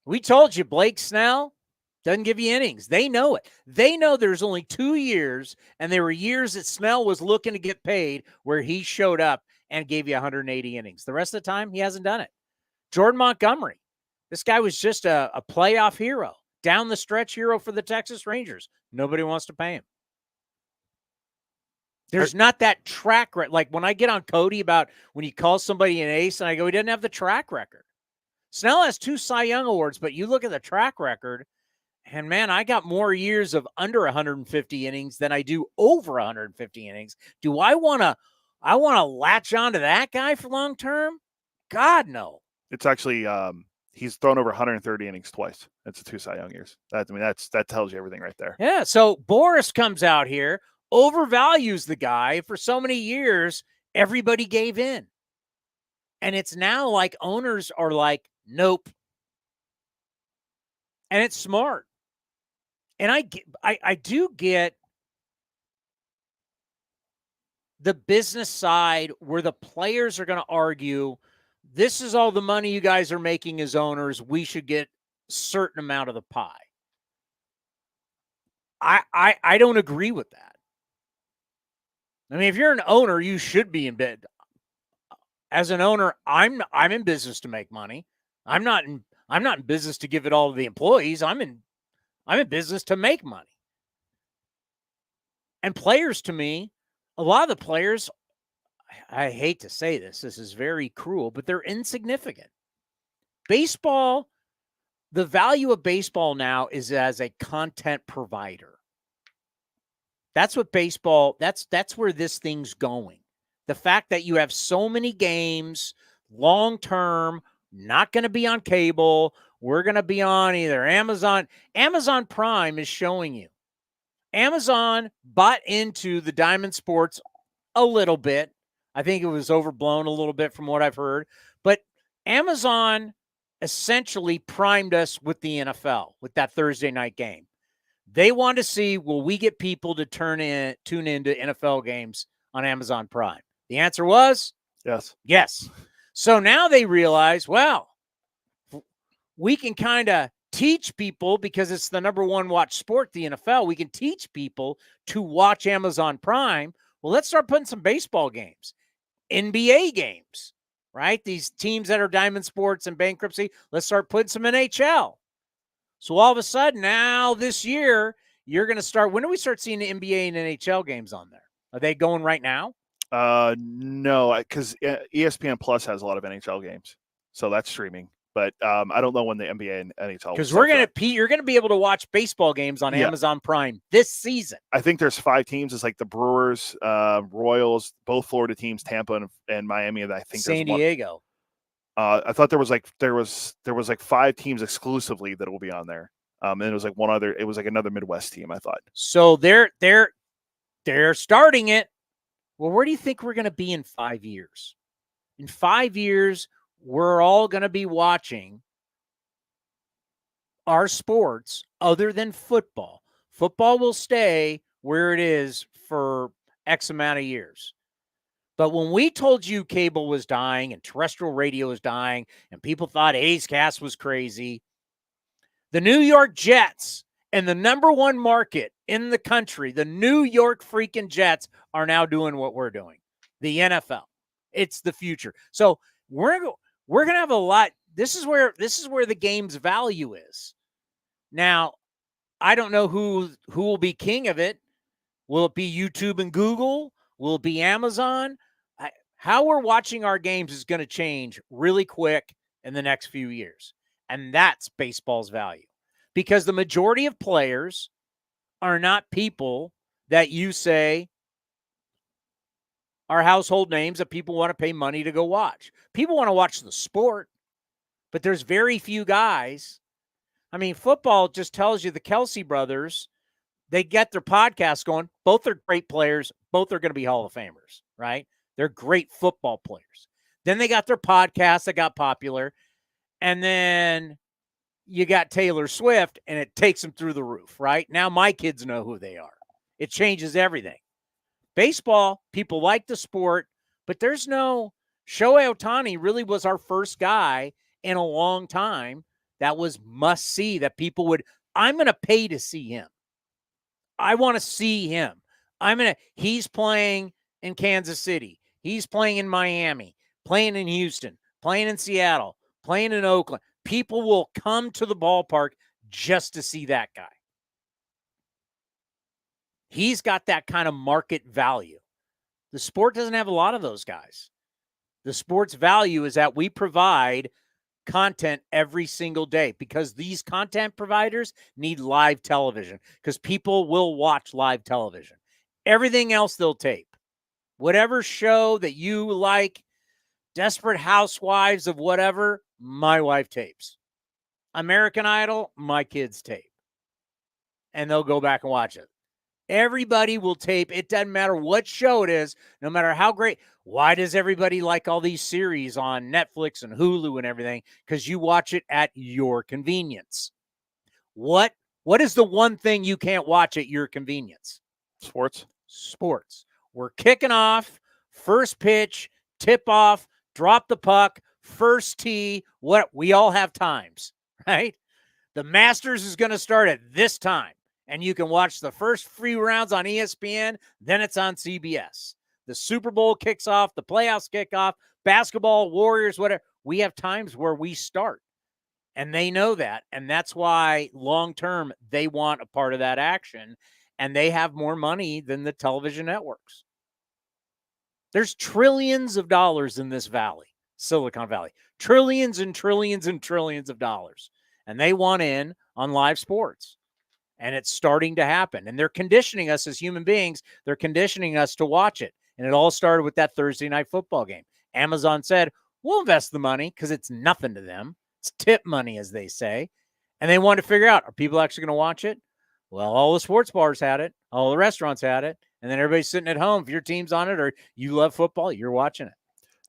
We told you Blake Snell doesn't give you innings. They know it. They know there's only 2 years, and there were years that Snell was looking to get paid where he showed up and gave you 180 innings. The rest of the time, he hasn't done it. Jordan Montgomery, this guy was just a playoff hero, down the stretch hero for the Texas Rangers. Nobody wants to pay him. There's not that track record. Like when I get on Cody about when he calls somebody an ace, and I go, he doesn't have the track record. Snell has 2 Cy Young awards, but you look at the track record, and man, I got more years of under 150 innings than I do over 150 innings. Do I want to latch on to that guy for long term? God, no. It's actually he's thrown over 130 innings twice. That's the 2 Cy Young years. That tells you everything right there. Yeah. So Boras comes out here, overvalues the guy. For so many years, everybody gave in. And it's now like owners are like, nope. And it's smart. And I do get the business side where the players are going to argue, this is all the money you guys are making as owners. We should get a certain amount of the pie. I don't agree with that. I mean, if you're an owner, you should be in bed. As an owner, I'm in business to make money. I'm not in business to give it all to the employees. I'm in business to make money. And players, to me, a lot of the players, I hate to say this is very cruel, but they're insignificant. Baseball, the value of baseball now is as a content provider. That's what baseball, that's where this thing's going. The fact that you have so many games, long-term, not going to be on cable. We're going to be on either Amazon. Amazon Prime is showing you. Amazon bought into the Diamond Sports a little bit. I think it was overblown a little bit from what I've heard. But Amazon essentially primed us with the NFL, with that Thursday night game. They want to see, will we get people to tune into NFL games on Amazon Prime? The answer was yes. So now they realize, well, we can kind of teach people, because it's the number one watch sport, the NFL. We can teach people to watch Amazon Prime. Well, let's start putting some baseball games, NBA games, right? These teams that are Diamond Sports and bankruptcy, let's start putting some NHL. So all of a sudden now this year, you're going to start, when do we start seeing the NBA and NHL games on there? Are they going right now? No, because ESPN Plus has a lot of NHL games, so that's streaming. But I don't know when the NBA and NHL. Because you're going to be able to watch baseball games on Amazon Prime this season. I think there's 5 teams. It's like the Brewers, Royals, both Florida teams, Tampa and Miami. And I think San Diego. I thought there was like 5 teams exclusively that will be on there. And it was like one other. It was like another Midwest team, I thought. So they're starting it. Well, where do you think we're going to be in 5 years? In 5 years, we're all going to be watching our sports other than football. Football will stay where it is for X amount of years. But when we told you cable was dying and terrestrial radio was dying and people thought A's Cast was crazy, the New York Jets and the number one market in the country, the New York freaking Jets, are now doing what we're doing. The NFL. It's the future. So we're going to have a lot. This is where the game's value is. Now, I don't know who will be king of it. Will it be YouTube and Google? Will it be Amazon? How we're watching our games is going to change really quick in the next few years. And that's baseball's value. Because the majority of players are not people that you say are household names that people want to pay money to go watch. People want to watch the sport, but there's very few guys. I mean, football just tells you the Kelsey brothers, they get their podcast going. Both are great players. Both are going to be Hall of Famers, right? They're great football players. Then they got their podcast that got popular. And then you got Taylor Swift, and it takes them through the roof, right? Now my kids know who they are. It changes everything. Baseball, people like the sport, but there's no Shohei Ohtani really was our first guy in a long time that was must see, that people would, I'm going to pay to see him. I want to see him. He's playing in Kansas City. He's playing in Miami, playing in Houston, playing in Seattle, playing in Oakland. People will come to the ballpark just to see that guy. He's got that kind of market value. The sport doesn't have a lot of those guys. The sport's value is that we provide content every single day, because these content providers need live television, because people will watch live television. Everything else they'll tape. Whatever show that you like, Desperate Housewives of whatever, my wife tapes. American Idol, my kids tape. And they'll go back and watch it. Everybody will tape. It doesn't matter what show it is, no matter how great. Why does everybody like all these series on Netflix and Hulu and everything? Because you watch it at your convenience. What is the one thing you can't watch at your convenience? Sports. We're kicking off, first pitch, tip off, drop the puck, first tee. What we all have times, right? The Masters is going to start at this time. And you can watch the first few rounds on ESPN, then it's on CBS. The Super Bowl kicks off, the playoffs kick off, basketball, Warriors, whatever. We have times where we start. And they know that. And that's why long-term they want a part of that action. And they have more money than the television networks. There's trillions of dollars in this valley, Silicon Valley. Trillions and trillions and trillions of dollars. and they want in on live sports. And it's starting to happen. And they're conditioning us as human beings. They're conditioning us to watch it. And it all started with that Thursday night football game. Amazon said, we'll invest the money because it's nothing to them. It's tip money, as they say. And they wanted to figure out, are people actually going to watch it? Well, all the sports bars had it. All the restaurants had it. And then everybody's sitting at home. If your team's on it or you love football, you're watching it.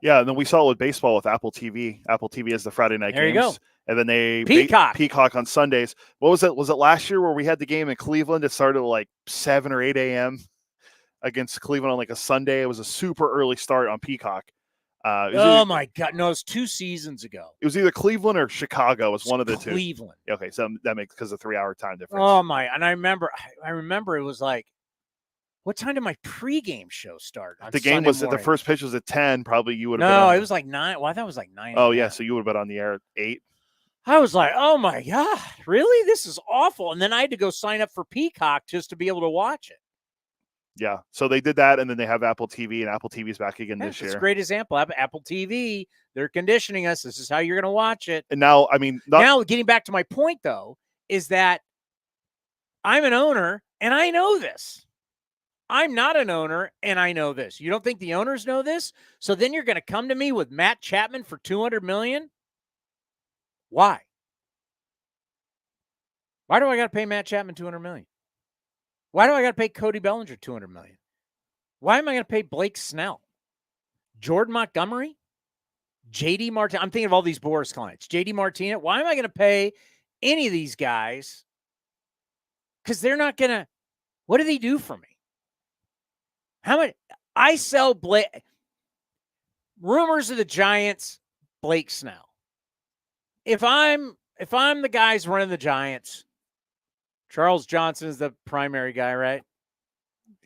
Yeah, and then we saw it with baseball with Apple TV. Apple TV has the Friday night There games. you go. And then they Peacock on Sundays. What was it? Was it last year where we had the game in Cleveland? It started at like 7 or 8 a.m. against Cleveland on like a Sunday. It was a super early start on Peacock. My God. No, it was 2 seasons ago. It was either Cleveland or Chicago. It was one of the two. Cleveland. Okay, so that makes because of 3-hour time difference. Oh, my. And I remember it was like, what time did my pregame show start? The game Sunday was morning? the first pitch was at 10. Probably you would have No, been. it was like 9. Well, I thought it was like 9. Oh, yeah. So you would have been on the air at 8. I was like, oh, my God, really? This is awful. And then I had to go sign up for Peacock just to be able to watch it. Yeah. So they did that, and then they have Apple TV, and Apple TV's back again this year. It's a great example. Apple TV, they're conditioning us. This is how you're going to watch it. And now, I mean, now getting back to my point, though, is that I'm an owner, and I know this. I'm not an owner, and I know this. You don't think the owners know this? So then you're going to come to me with Matt Chapman for $200 million? Why? Why do I got to pay Matt Chapman $200 million? Why do I got to pay Cody Bellinger $200 million? Why am I going to pay Blake Snell? Jordan Montgomery? JD Martinez? I'm thinking of all these Boras clients. JD Martinez? Why am I going to pay any of these guys? Because they're not going to. What do they do for me? How much? I sell Blake. Rumors of the Giants, Blake Snell. If I'm the guys running the Giants, Charles Johnson is the primary guy, right?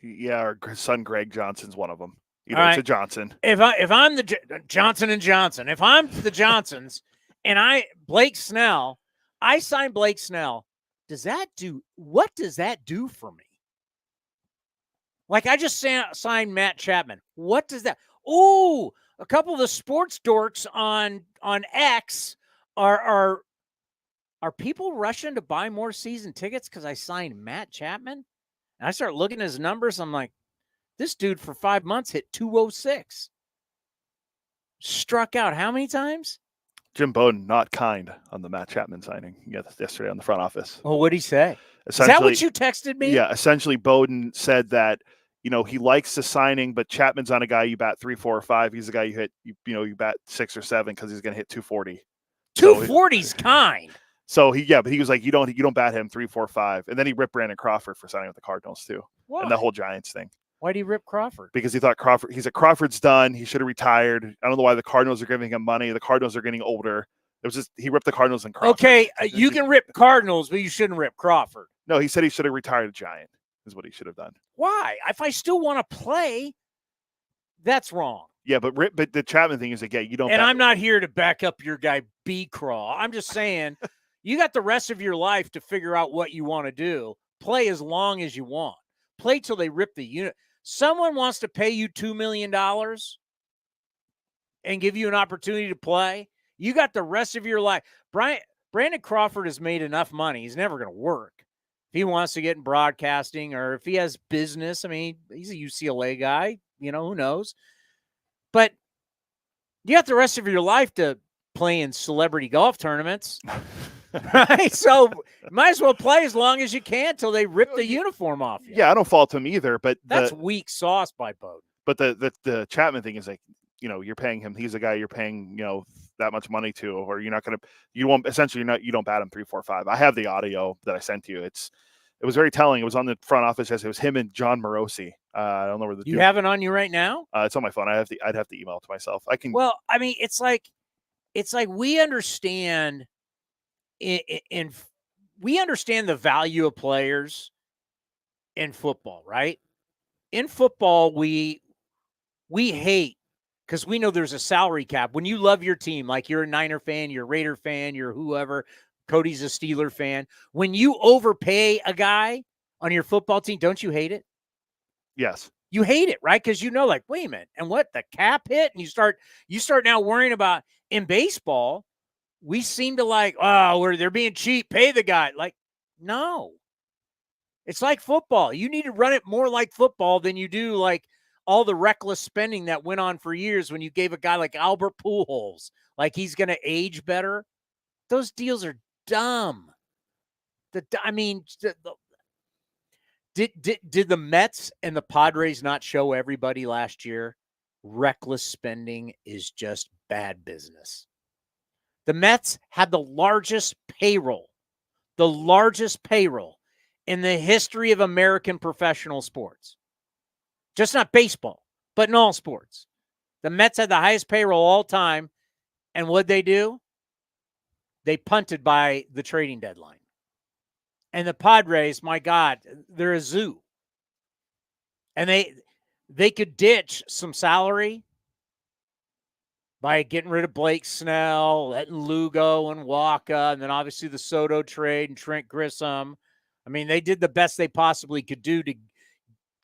Yeah, our son Greg Johnson's one of them. It's a Johnson. If I'm the Johnson and Johnson, if I'm the Johnsons and Blake Snell, I sign Blake Snell. What does that do for me? Like I just signed Matt Chapman. What does that? Oh, a couple of the sports dorks on X are people rushing to buy more season tickets because I signed Matt Chapman? And I start looking at his numbers. I'm like, this dude for 5 months hit 206. Struck out how many times? Jim Bowden, not kind on the Matt Chapman signing yesterday on the front office. Oh, what'd he say? Is that what you texted me? Yeah, essentially Bowden said that, he likes the signing, but Chapman's on a guy you bat 3, 4, or 5. He's a guy you hit, you bat 6 or 7 because he's going to hit 240. 240's kind. So but he was like, you don't bat him 3, 4, 5. And then he ripped Brandon Crawford for signing with the Cardinals too. Why? And the whole Giants thing. Why'd he rip Crawford? Because he thought Crawford's done. He should have retired. I don't know why the Cardinals are giving him money. The Cardinals are getting older. It was just, he ripped the Cardinals and Crawford. Okay, you can rip Cardinals, but you shouldn't rip Crawford. No, he said he should have retired a Giant is what he should have done. Why? If I still want to play, that's wrong. Yeah, but the Chapman thing is like, yeah, you don't. And I'm not here to back up your guy B-Craw. I'm just saying you got the rest of your life to figure out what you want to do. Play as long as you want. Play till they rip the unit. Someone wants to pay you $2 million and give you an opportunity to play. You got the rest of your life. Brandon Crawford has made enough money. He's never going to work. If he wants to get in broadcasting or if he has business, I mean, he's a UCLA guy, who knows? But you got the rest of your life to play in celebrity golf tournaments, right? So might as well play as long as you can till they rip the uniform off you. Yeah, I don't fault him either, but that's weak sauce by Bowden. But the Chapman thing is like, you're paying him. He's a guy you're paying, that much money to, or you don't bat him 3, 4, 5. I have the audio that I sent you. It was very telling. It was on the front office. It was him and John Morosi. I don't know where you have it on you right now. It's on my phone. I'd have to email it to myself. I can. Well, I mean, it's like we understand we understand the value of players in football, right? In football, we hate because we know there's a salary cap. When you love your team, like you're a Niner fan, you're a Raider fan, you're whoever, Cody's a Steeler fan. When you overpay a guy on your football team, don't you hate it? Yes. You hate it, right? Because like, wait a minute, and what, the cap hit? And you start now worrying about in baseball, we seem to they're being cheap, pay the guy. Like, no. It's like football. You need to run it more like football than you do like all the reckless spending that went on for years when you gave a guy like Albert Pujols, like he's going to age better. Those deals are dumb. Did the Mets and the Padres not show everybody last year? Reckless spending is just bad business. The Mets had the largest payroll in the history of American professional sports. Just not baseball, but in all sports. The Mets had the highest payroll all time, and what'd they do? They punted by the trading deadline. And the Padres, my God, they're a zoo. And they could ditch some salary by getting rid of Blake Snell, letting Lugo and Waka, and then obviously the Soto trade and Trent Grissom. I mean, they did the best they possibly could do to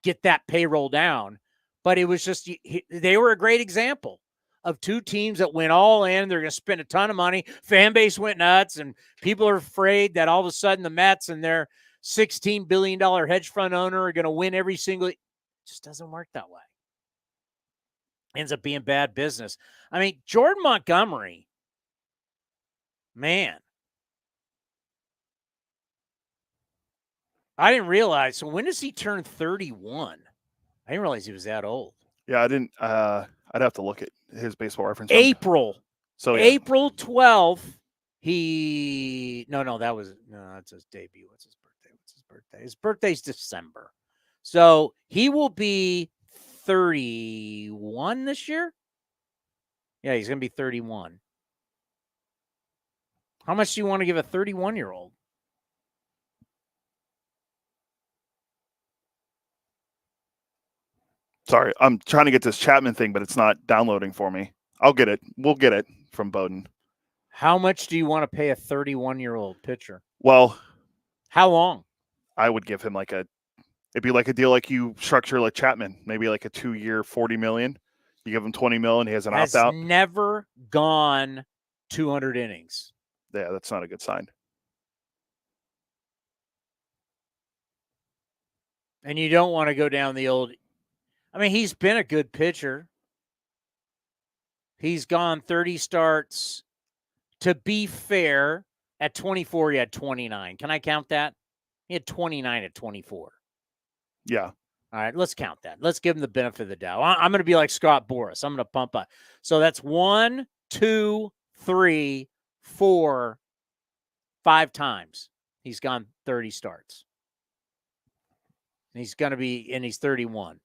get that payroll down. But it was just, they were a great example of two teams that went all in. They're going to spend a ton of money. Fan base went nuts, and people are afraid that all of a sudden the Mets and their $16 billion hedge fund owner are going to win every single. It just doesn't work that way. Ends up being bad business. I mean, Jordan Montgomery, man. I didn't realize. So when does he turn 31? I didn't realize he was that old. Yeah, I didn't. I'd have to look at his baseball reference. April. So yeah. April 12th. That's his debut. What's his birthday? His birthday's December. So he will be 31 this year. Yeah, he's going to be 31. How much do you want to give a 31-year-old? Sorry, I'm trying to get this Chapman thing, but it's not downloading for me. I'll get it. We'll get it from Bowden. How much do you want to pay a 31-year-old pitcher? Well, how long? I would give him it'd be like a deal like you structure like Chapman, maybe like a 2-year, $40 million. You give him $20 million, he has an opt-out. Never gone 200 innings. Yeah, that's not a good sign. And you don't want to go down the old. I mean, he's been a good pitcher. He's gone 30 starts. To be fair, at 24, he had 29. Can I count that? He had 29 at 24. Yeah. All right, let's count that. Let's give him the benefit of the doubt. I'm going to be like Scott Boras. I'm going to pump up. So that's 1, 2, 3, 4, 5 times he's gone 30 starts. And he's 31.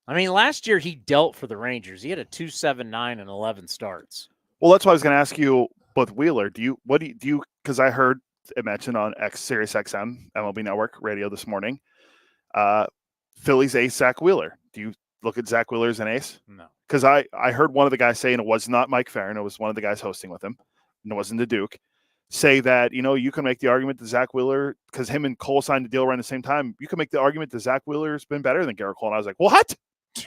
I mean, last year he dealt for the Rangers. He had a 2.79 and 11 starts. Well, that's why I was going to ask you with Wheeler. Because I heard it mentioned on Sirius XM, MLB Network radio this morning, Phillies ace Zack Wheeler. Do you look at Zack Wheeler as an ace? No. Because I heard one of the guys say, and it was not Mike Farron, it was one of the guys hosting with him, and it wasn't the Duke, say that, you can make the argument that Zack Wheeler, because him and Cole signed a deal around the same time, you can make the argument that Zack Wheeler's been better than Gerrit Cole. And I was like, what?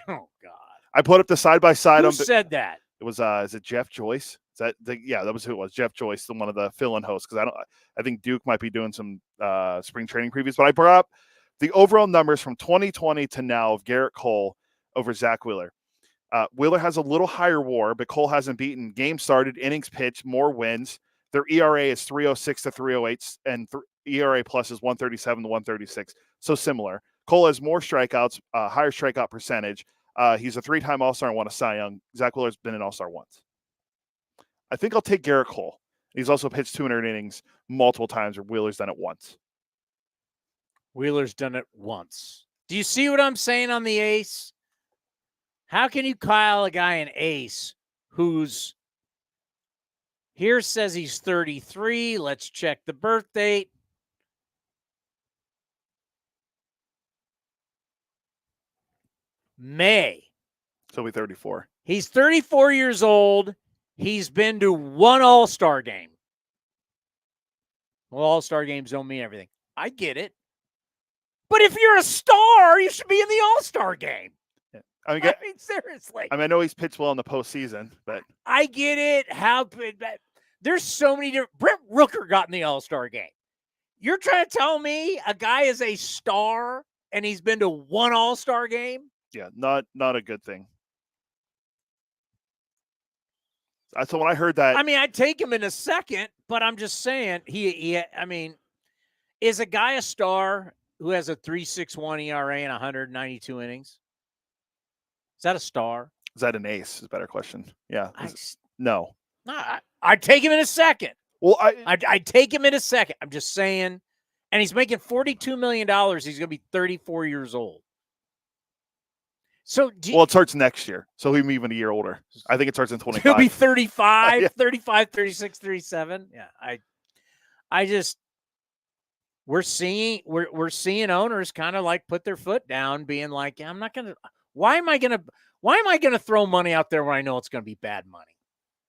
Oh, God. I put up the side-by-side. Who said that? It was, is it Jeff Joyce? That was who it was. Jeff Joyce, one of the fill-in hosts. Because I think Duke might be doing some spring training previews. But I brought up the overall numbers from 2020 to now of Gerrit Cole over Zack Wheeler. Wheeler has a little higher WAR, but Cole hasn't beaten. Game started, innings pitched, more wins. Their ERA is 3.06 to 3.08, and ERA plus is 1.37 to 1.36. So similar. Cole has more strikeouts, higher strikeout percentage. He's a 3-time All-Star and won a Cy Young. Zack Wheeler's been an All-Star once. I think I'll take Gerrit Cole. He's also pitched 200 innings multiple times, or Wheeler's done it once. Wheeler's done it once. Do you see what I'm saying on the ace? How can you call a guy an ace who's here says he's 33? Let's check the birth date. May. So he'll be 34. He's 34 years old. He's been to one All-Star game. Well, All-Star games don't mean everything. I get it. But if you're a star, you should be in the All-Star game. I mean, seriously. I know he's pitched well in the postseason, but I get it. There's so many different. Brent Rooker got in the All-Star game. You're trying to tell me a guy is a star and he's been to one All-Star game? yeah, not a good thing. So when I heard that, I mean, I'd take him in a second, but I'm just saying is a guy a star who has a 3.61 ERA and 192 innings? Is that a star? is that an ace? Is a better question. Yeah. No. I'd take him in a second. Well, I'd take him in a second. I'm just saying. And he's making $42 million. He's going to be 34 years old. So it starts next year. So he'll be even a year older. I think it starts in 25. He'll be 35, Yeah. 35, 36, 37. Yeah. I just we're seeing owners kind of like put their foot down, being like, yeah, why am I gonna throw money out there when I know it's gonna be bad money?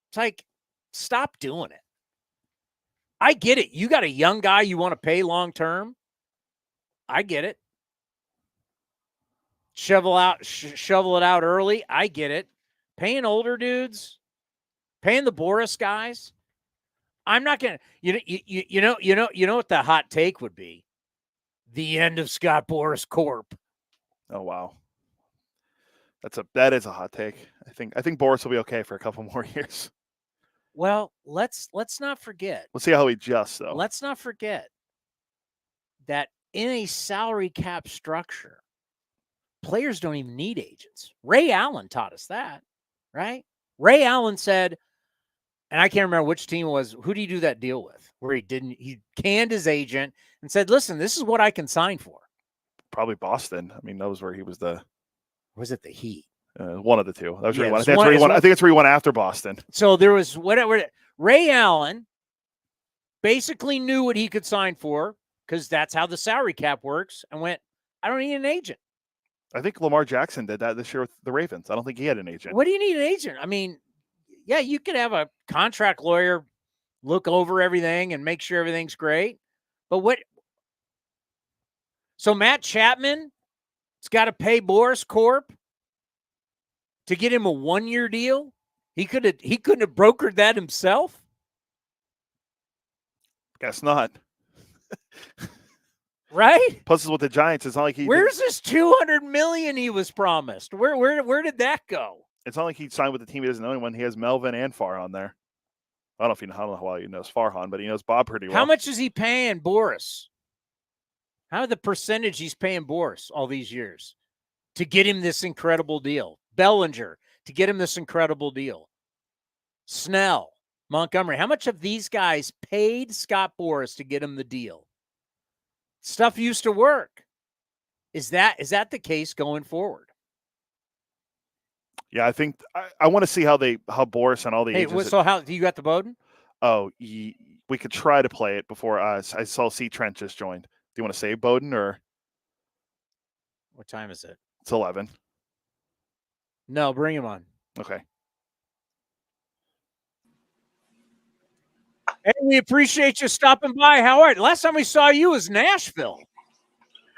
It's like, stop doing it. I get it. You got a young guy you want to pay long term. I get it. Shovel it out early. I get it. Paying older dudes, paying the Boras guys. I'm not gonna. You know what the hot take would be? The end of Scott Boras Corp. Oh wow, that is a hot take. I think Boras will be okay for a couple more years. Well, let's not forget. We'll see how he adjusts, though. Let's not forget that in a salary cap structure, players don't even need agents. Ray Allen taught us that, right? Ray Allen said, and I can't remember which team it was. Who did he do that deal with? Where he canned his agent and said, "Listen, this is what I can sign for." Probably Boston. I mean, that was where he was Was it the Heat? One of the two. That was Yeah, where he won. I think it's where he won after Boston. So there was whatever. Ray Allen basically knew what he could sign for because that's how the salary cap works, and went, "I don't need an agent." I think Lamar Jackson did that this year with the Ravens. I don't think he had an agent. What do you need an agent? I mean, yeah, you could have a contract lawyer look over everything and make sure everything's great. But what? So Matt Chapman's got to pay Boras Corp to get him a 1-year deal? He couldn't have brokered that himself? Guess not. Right? Plus, with the Giants, it's not like Where's this $200 million he was promised? Where did that go? It's not like he signed with the team he doesn't know anyone. He has Melvin and Farhan there. I don't know how well he knows Farhan, but he knows Bob pretty well. How much is he paying Boras? How the percentage he's paying Boras all these years to get him this incredible deal? Bellinger to get him this incredible deal. Snell, Montgomery. How much of these guys paid Scott Boras to get him the deal? Stuff used to work. Is that the case going forward? Yeah, I think I want to see how Boras and all the agents. So how do you got the Bowden? Oh, we could try to play it before I saw Trent just joined. Do you want to save Bowden or what time is it? It's 11. No, bring him on. Okay. Hey, we appreciate you stopping by. How are you? Last time we saw you was Nashville.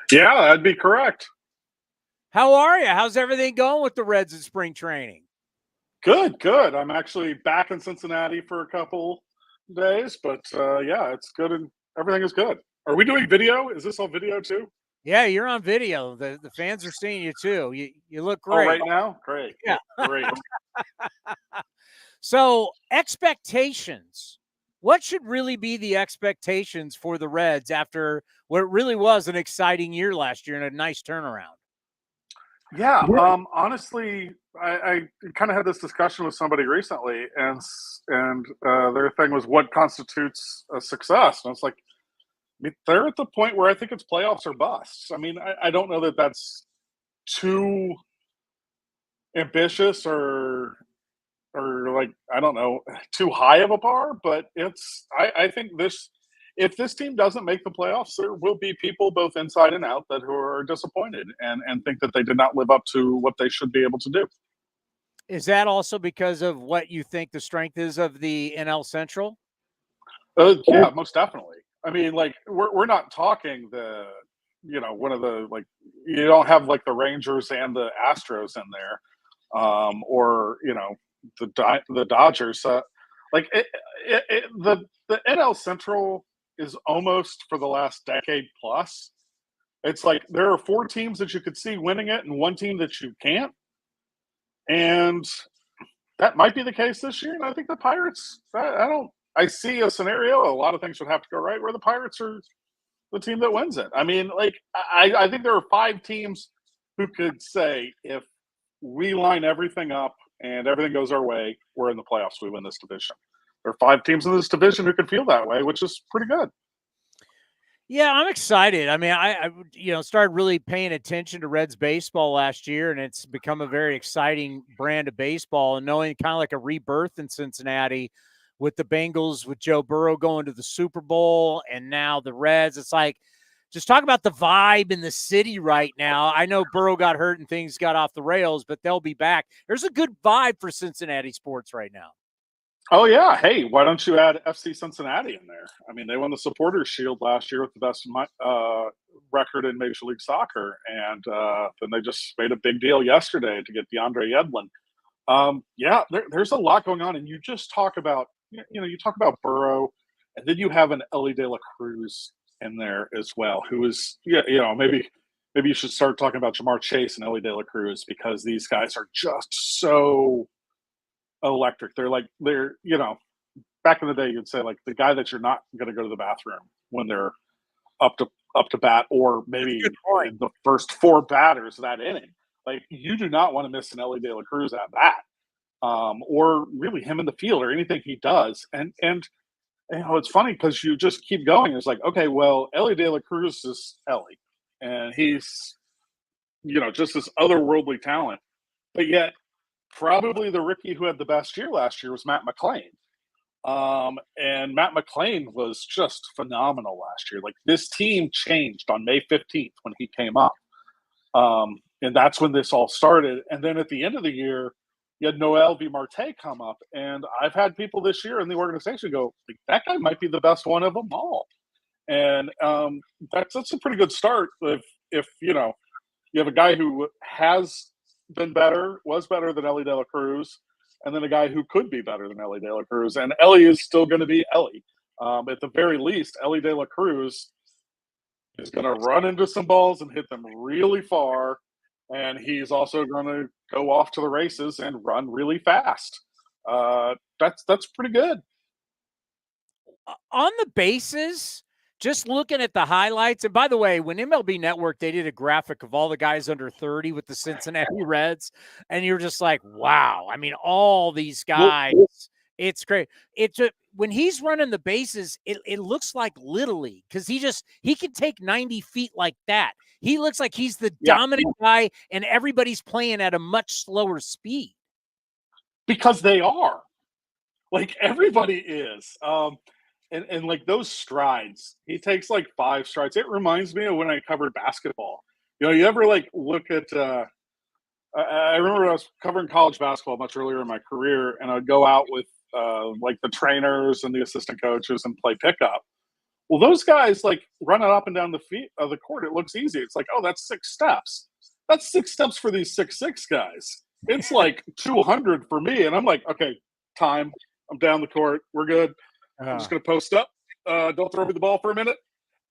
Yeah, that'd be correct. How are you? How's everything going with the Reds in spring training? Good. I'm actually back in Cincinnati for a couple days, but yeah, it's good and everything is good. Are we doing video? Is this on video too? Yeah, you're on video. The fans are seeing you too. You look great. Oh, right now? Great. Yeah. Great. So, expectations. What should really be the expectations for the Reds after what really was an exciting year last year and a nice turnaround? Yeah, honestly, I kind of had this discussion with somebody recently, and their thing was what constitutes a success. And it's like, I mean, they're at the point where I think it's playoffs or busts. I mean, I don't know that that's too ambitious or like, I don't know, too high of a bar, but I think if this team doesn't make the playoffs, there will be people both inside and out who are disappointed and think that they did not live up to what they should be able to do. Is that also because of what you think the strength is of the NL Central? Yeah, most definitely. I mean, like we're not talking the one of the, like, you don't have like the Rangers and the Astros in there, or the Dodgers. The NL Central is almost, for the last decade plus, it's like there are 4 teams that you could see winning it and 1 team that you can't, and that might be the case this year. And I think the Pirates. I see a scenario. A lot of things would have to go right where the Pirates are the team that wins it. I mean, like, I think there are 5 teams who could say, if we line everything up and everything goes our way, we're in the playoffs, we win this division. There are 5 teams in this division who could feel that way, which is pretty good. Yeah, I'm excited. I mean, I started really paying attention to Reds baseball last year, and it's become a very exciting brand of baseball, and knowing kind of like a rebirth in Cincinnati with the Bengals, with Joe Burrow going to the Super Bowl, and now the Reds. It's like, just talk about the vibe in the city right now. I know Burrow got hurt and things got off the rails, but they'll be back. There's a good vibe for Cincinnati sports right now. Oh, yeah. Hey, why don't you add FC Cincinnati in there? I mean, they won the Supporters Shield last year with the best record in Major League Soccer, and then they just made a big deal yesterday to get DeAndre Yedlin. There's a lot going on, and you just talk about you talk about Burrow, and then you have an Ellie De La Cruz in there as well, who is maybe you should start talking about Jamar Chase and Ellie De La Cruz, because these guys are just so electric. They're back in the day, you'd say, like, the guy that you're not going to go to the bathroom when they're up to bat, or maybe in the first 4 batters of that inning. Like, you do not want to miss an Ellie De La Cruz at bat, or really him in the field or anything he does. And it's funny because you just keep going. It's like, okay, well, Ellie De La Cruz is Ellie, and he's just this otherworldly talent, but yet probably the rookie who had the best year last year was Matt McClain. And Matt McClain was just phenomenal last year. Like, this team changed on May 15th when he came up. And that's when this all started. And then at the end of the year, you had Noel V. Marte come up. And I've had people this year in the organization go, that guy might be the best one of them all. And that's a pretty good start if you have a guy who was better than Ellie De La Cruz, and then a guy who could be better than Ellie De La Cruz. And Ellie is still going to be Ellie. At the very least, Ellie De La Cruz is going to run into some balls and hit them really far, and he's also going to go off to the races and run really fast. That's pretty good. On the bases, just looking at the highlights, and by the way, when MLB Network, they did a graphic of all the guys under 30 with the Cincinnati Reds, and you're just like, wow. I mean, all these guys, it's great. When he's running the bases, it looks like Little League, because he can take 90 feet like that. He looks like he's the dominant guy, and everybody's playing at a much slower speed. Because they are. Like, everybody is. And like those strides, he takes like 5 strides. It reminds me of when I covered basketball. You ever like look at, I remember I was covering college basketball much earlier in my career, and I'd go out with like the trainers and the assistant coaches and play pickup. Well, those guys like running up and down the feet of the court, it looks easy. It's like, oh, that's 6 steps. That's 6 steps for these 6'6" guys. It's like 200 for me. And I'm like, okay, time. I'm down the court. We're good. I'm just going to post up. Don't throw me the ball for a minute.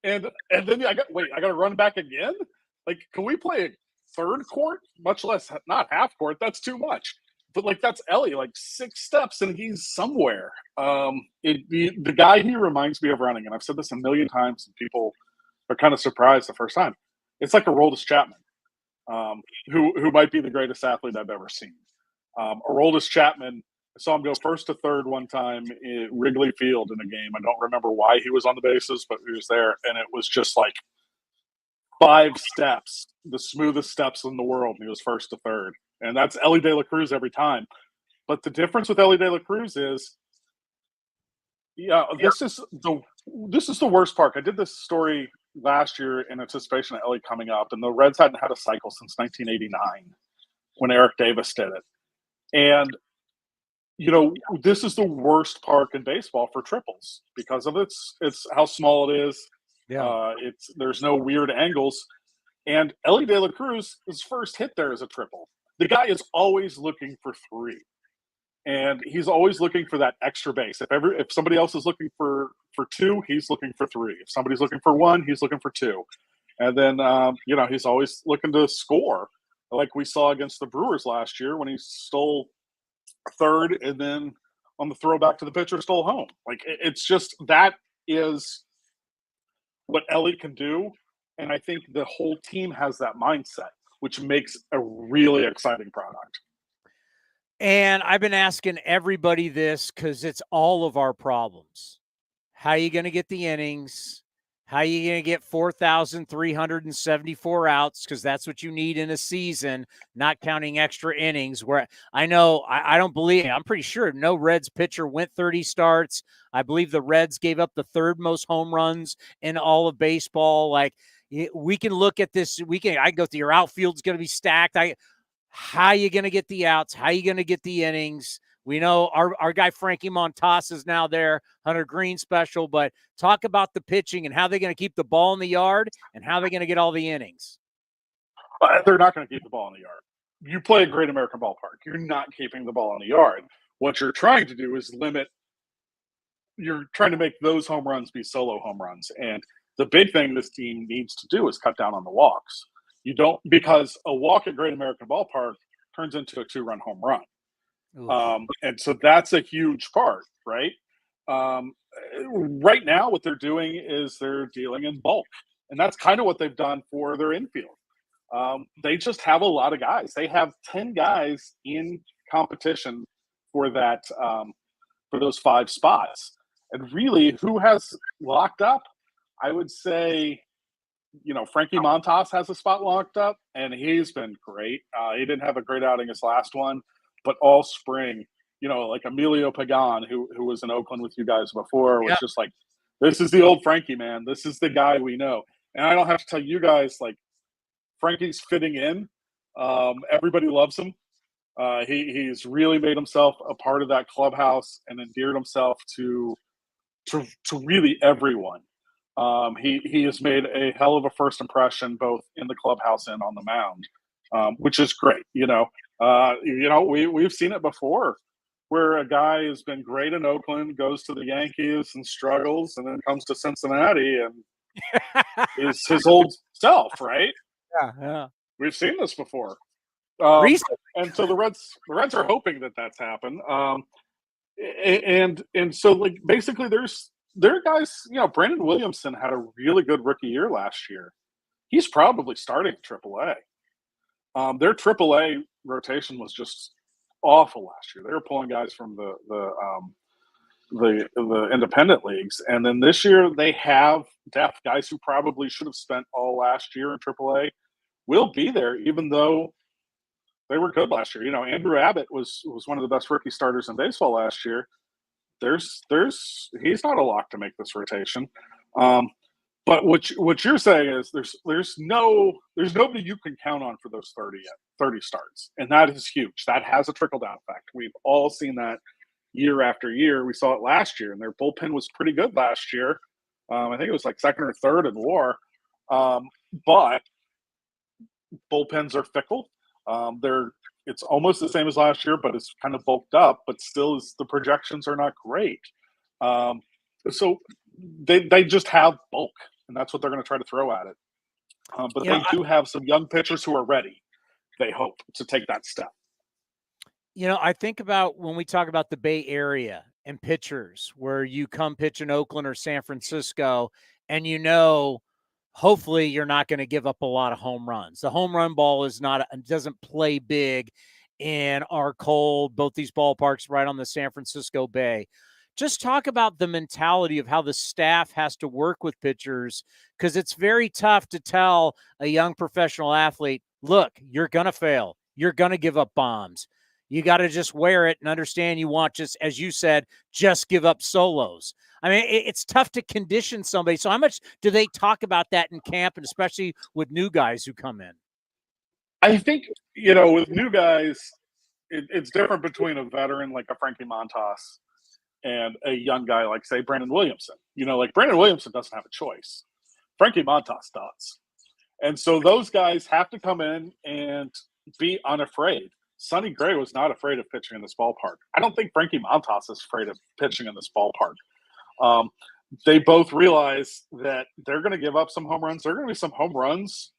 And then I got to run back again? Like, can we play a third court? Much less, not half court. That's too much. But, like, that's Ellie, like 6 steps, and he's somewhere. The guy he reminds me of running, and I've said this a million times, and people are kind of surprised the first time. It's like Aroldis Chapman, who might be the greatest athlete I've ever seen. Aroldis Chapman, I saw him go first to third one time at Wrigley Field in a game. I don't remember why he was on the bases, but he was there, and it was just like 5 steps, the smoothest steps in the world, and he was first to third. And that's Ellie De La Cruz every time. But the difference with Ellie De La Cruz is, this is the worst part. I did this story last year in anticipation of Ellie coming up, and the Reds hadn't had a cycle since 1989 when Eric Davis did it. And this is the worst park in baseball for triples because of it's how small it is. Yeah. There's no weird angles. And Ellie De La Cruz, his first hit there is a triple. The guy is always looking for 3. And he's always looking for that extra base. If somebody else is looking for 2, he's looking for 3. If somebody's looking for 1, he's looking for 2. And then he's always looking to score, like we saw against the Brewers last year when he stole third, and then on the throwback to the pitcher stole home. Like it's just that is what Ellie can do, and I think the whole team has that mindset, which makes a really exciting product. And I've been asking everybody this because it's all of our problems. How are you going to get the innings? How are you going to get 4,374 outs? Because that's what you need in a season, not counting extra innings. Where I know, I don't believe, I'm pretty sure no Reds pitcher went 30 starts. I believe the Reds gave up the 3rd most home runs in all of baseball. Like, we can look at this. I can go through your outfield's going to be stacked. How are you going to get the outs? How are you going to get the innings? We know our guy Frankie Montas is now there, Hunter Green special, but talk about the pitching and how they're going to keep the ball in the yard and how they're going to get all the innings. They're not going to keep the ball in the yard. You play a Great American Ballpark. You're not keeping the ball in the yard. What you're trying to do is you're trying to make those home runs be solo home runs. And the big thing this team needs to do is cut down on the walks. Because a walk at Great American Ballpark turns into a 2-run home run. And so that's a huge part, right? Right now, what they're doing is they're dealing in bulk. And that's kind of what they've done for their infield. They just have a lot of guys. They have 10 guys in competition for that, for those 5 spots. And really, who has locked up? I would say, Frankie Montas has a spot locked up, and he's been great. He didn't have a great outing his last one, but all spring, like Emilio Pagan, who was in Oakland with you guys before, was just like, this is the old Frankie, man. This is the guy we know. And I don't have to tell you guys, like, Frankie's fitting in. Everybody loves him. He's really made himself a part of that clubhouse and endeared himself to really everyone. He has made a hell of a first impression, both in the clubhouse and on the mound, which is great. We've seen it before, where a guy has been great in Oakland, goes to the Yankees and struggles, and then comes to Cincinnati and is his old self, right? Yeah. We've seen this before. And so the Reds are hoping that that's happened. And so, like, basically there are guys, Brandon Williamson had a really good rookie year last year. He's probably starting AAA. Their AAA rotation was just awful last year. They were pulling guys from the independent leagues, and then this year they have depth. Guys who probably should have spent all last year in AAA will be there, even though they were good last year. Andrew Abbott was one of the best rookie starters in baseball last year. He's not a lock to make this rotation. But what you're saying is there's nobody you can count on for those 30 starts, and that is huge. That has a trickle down effect. We've all seen that year after year. We saw it last year, and their bullpen was pretty good last year. I think it was like 2nd or 3rd in WAR. But bullpens are fickle. It's almost the same as last year, but it's kind of bulked up. But still, the projections are not great. So they just have bulk, and that's what they're going to try to throw at it. But they do have some young pitchers who are ready, they hope, to take that step. I think about when we talk about the Bay Area and pitchers, where you come pitch in Oakland or San Francisco, and hopefully you're not going to give up a lot of home runs. The home run ball doesn't play big in our cold, both these ballparks right on the San Francisco Bay. Just talk about the mentality of how the staff has to work with pitchers, because it's very tough to tell a young professional athlete, look, you're going to fail. You're going to give up bombs. You got to just wear it and understand you want, just as you said, just give up solos. I mean, it's tough to condition somebody. So how much do they talk about that in camp, and especially with new guys who come in? I think, with new guys, it's different between a veteran like a Frankie Montas and a young guy like, say, Brandon Williamson. Like, Brandon Williamson doesn't have a choice. Frankie Montas does. And so those guys have to come in and be unafraid. Sonny Gray was not afraid of pitching in this ballpark. I don't think Frankie Montas is afraid of pitching in this ballpark. They both realize that they're going to give up some home runs. There are going to be some home runs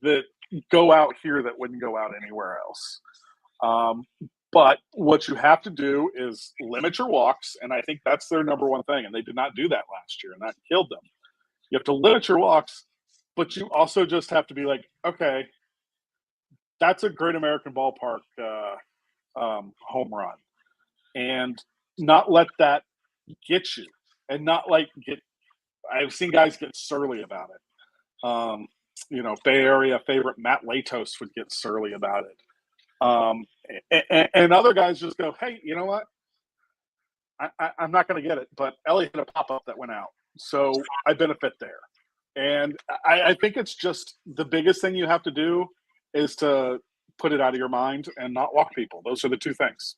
that go out here that wouldn't go out anywhere else. But what you have to do is limit your walks, and I think that's their number one thing, and they did not do that last year, and that killed them. You have to limit your walks, but you also just have to be like, okay, that's a Great American Ballpark home run, and not let that get you, and not like get. I've seen guys get surly about it. Bay Area favorite Matt Latos would get surly about it, and other guys just go, hey, you know what? I'm not going to get it, but Ellie hit a pop up that went out, so I benefit there. And I think it's just the biggest thing you have to do is to put it out of your mind and not walk people. Those are the two things.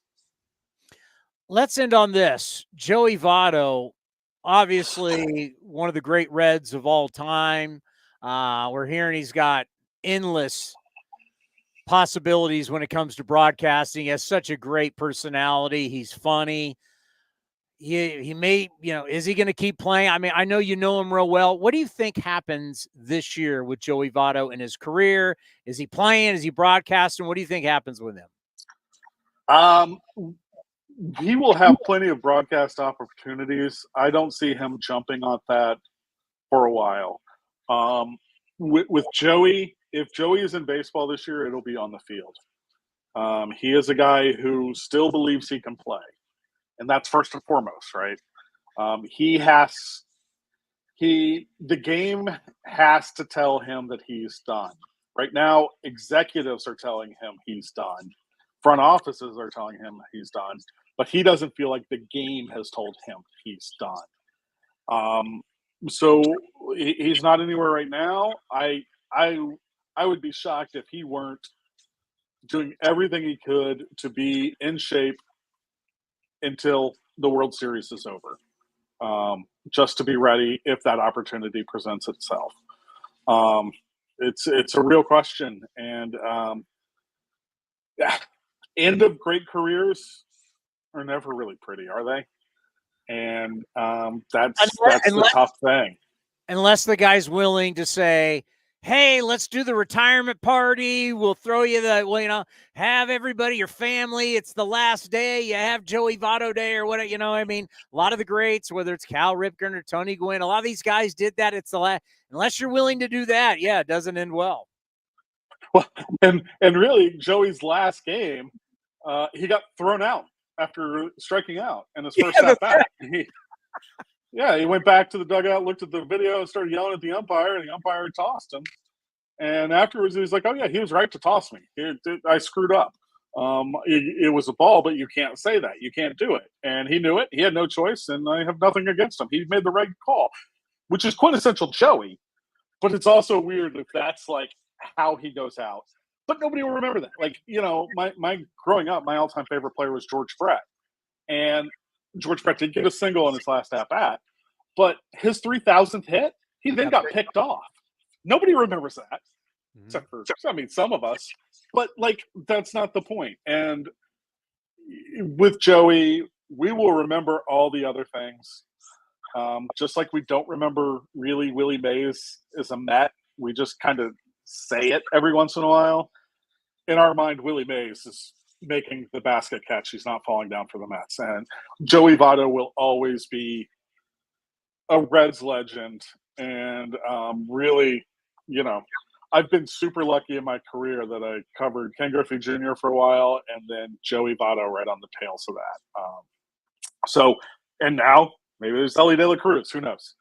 Let's end on this. Joey Votto, obviously one of the great Reds of all time. We're hearing he's got endless possibilities when it comes to broadcasting. He has such a great personality. He's funny. He may, is he going to keep playing? I mean, I know you know him real well. What do you think happens this year with Joey Votto in his career? Is he playing? Is he broadcasting? What do you think happens with him? He will have plenty of broadcast opportunities. I don't see him jumping on that for a while. With Joey, if Joey is in baseball this year, it'll be on the field. He is a guy who still believes he can play. And that's first and foremost, right? The game has to tell him that he's done. Right now, executives are telling him he's done. Front offices are telling him he's done. But he doesn't feel like the game has told him he's done. So he's not anywhere right now. I would be shocked if he weren't doing everything he could to be in shape until the World Series is over, just to be ready if that opportunity presents itself. It's a real question, and end of great careers are never really pretty, are they? And that's the tough thing. Unless the guy's willing to say, hey, let's do the retirement party. We'll throw you have everybody, your family. It's the last day. You have Joey Votto Day or whatever. A lot of the greats, whether it's Cal Ripken or Tony Gwynn, a lot of these guys did that. It's the last. Unless you're willing to do that, it doesn't end well. Well, and really, Joey's last game, he got thrown out after striking out in his first at bat. He went back to the dugout, looked at the video, and started yelling at the umpire, and the umpire tossed him. And afterwards, he was like, oh, yeah, he was right to toss me. I screwed up. It was a ball, but you can't say that. You can't do it. And he knew it. He had no choice, and I have nothing against him. He made the right call, which is quintessential Joey. But it's also weird if that's, like, how he goes out. But nobody will remember that. My growing up, my all-time favorite player was George Brett. And George Brett did get a single in his last at-bat, but his 3,000th hit, he then got picked off. Nobody remembers that, except for, some of us. But, that's not the point. And with Joey, we will remember all the other things. Just like we don't remember really Willie Mays is a Met. We just kind of say it every once in a while. In our mind, Willie Mays is making the basket catch. He's not falling down for the Mets. And Joey Votto will always be a Reds legend. And really, I've been super lucky in my career that I covered Ken Griffey Jr. for a while and then Joey Votto right on the tails of that. And now maybe there's Ellie De La Cruz. Who knows?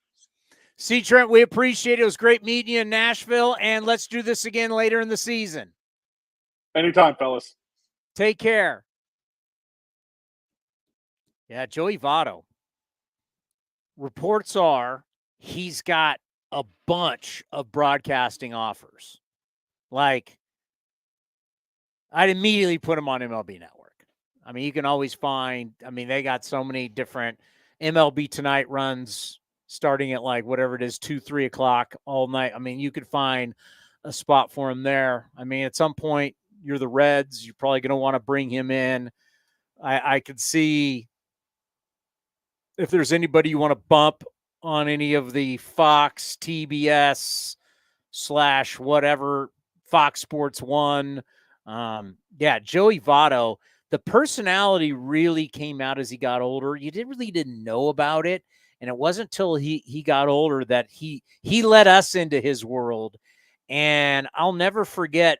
See, Trent, we appreciate it. It was great meeting you in Nashville, and let's do this again later in the season. Anytime, fellas. Take care. Yeah, Joey Votto. Reports are he's got a bunch of broadcasting offers. I'd immediately put him on MLB Network. I mean, you can always find, they got so many different MLB Tonight runs starting at like whatever it is, 2, 3 o'clock all night. I mean, you could find a spot for him there. I mean, at some point, you're the Reds. You're probably going to want to bring him in. I could see if there's anybody you want to bump on any of the Fox, TBS / whatever, Fox Sports 1. Joey Votto, the personality really came out as he got older. You didn't know about it. And it wasn't until he got older that he let us into his world. And I'll never forget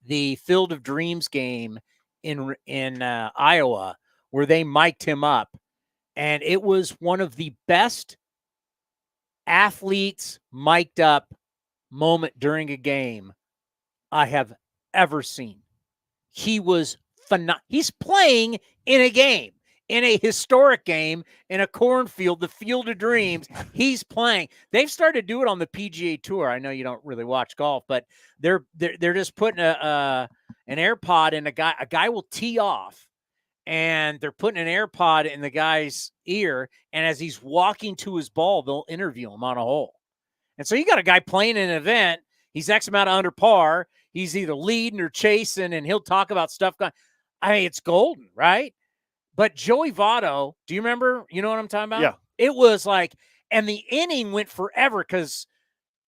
the Field of Dreams game in Iowa where they mic'd him up. And it was one of the best athletes mic'd up moment during a game I have ever seen. He was phenomenal. He's playing in a game, in a historic game, in a cornfield, the Field of Dreams. He's playing. They've started to do it on the PGA Tour. I know you don't really watch golf, but they're just putting an AirPod in a guy. A guy will tee off, and they're putting an AirPod in the guy's ear, and as he's walking to his ball, they'll interview him on a hole. And so you got a guy playing an event. He's X amount of under par. He's either leading or chasing, and he'll talk about stuff. I mean, it's golden, right? But Joey Votto, do you remember? You know what I'm talking about? Yeah. It was like, and the inning went forever because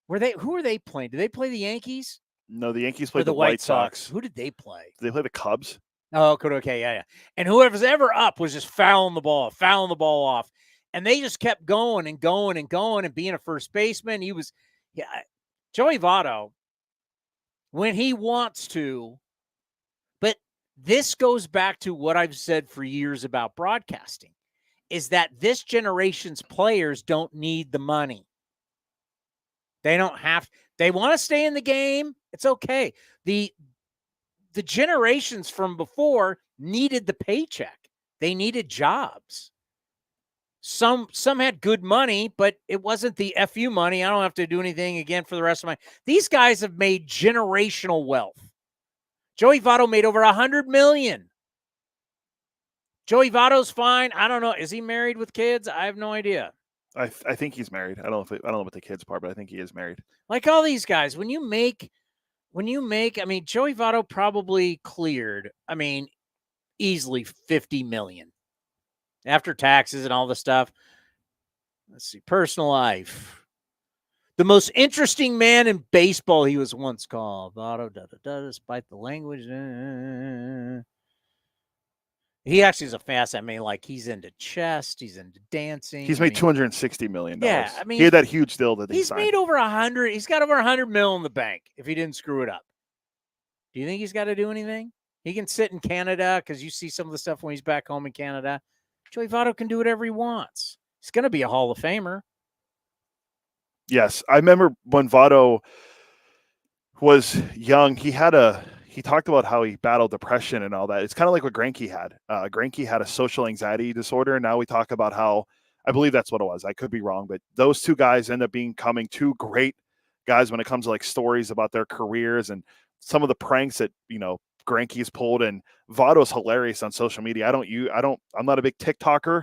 who were they playing? Did they play the Yankees? No, the Yankees played the the White Sox. Who did they play? Did they play the Cubs? Oh, okay, yeah. And whoever's ever up was just fouling the ball off. And they just kept going and going and going and being a first baseman. Joey Votto, when he wants to, but this goes back to what I've said for years about broadcasting, is that this generation's players don't need the money. They don't have, they want to stay in the game. It's okay. The generations from before needed the paycheck. They needed jobs. Some had good money, but it wasn't the FU money. I don't have to do anything again for the rest of my. These guys have made generational wealth. Joey Votto made over $100 million. Joey Votto's fine. I don't know. Is he married with kids? I have no idea. I think he's married. I don't know about the kids part, but I think he is married. Like all these guys, when you make, I mean, Joey Votto probably cleared, easily $50 million after taxes and all the stuff. Let's see, personal life. The most interesting man in baseball, he was once called. Votto, despite the language. He actually is a fast. He's into chess. He's into dancing. He's made $260 million. Yeah, he had that huge deal that he's made over 100. He's got over 100 mil in the bank if he didn't screw it up. Do you think he's got to do anything? He can sit in Canada because you see some of the stuff when he's back home in Canada. Joey Votto can do whatever he wants. He's going to be a Hall of Famer. Yes, I remember when Votto was young, he talked about how he battled depression and all that. It's kind of like what Greinke had. Greinke had a social anxiety disorder. And now we talk about how, I believe that's what it was. I could be wrong, but those two guys end up becoming two great guys when it comes to like stories about their careers and some of the pranks that, Greinke's pulled. And Votto's hilarious on social media. I'm not a big TikToker.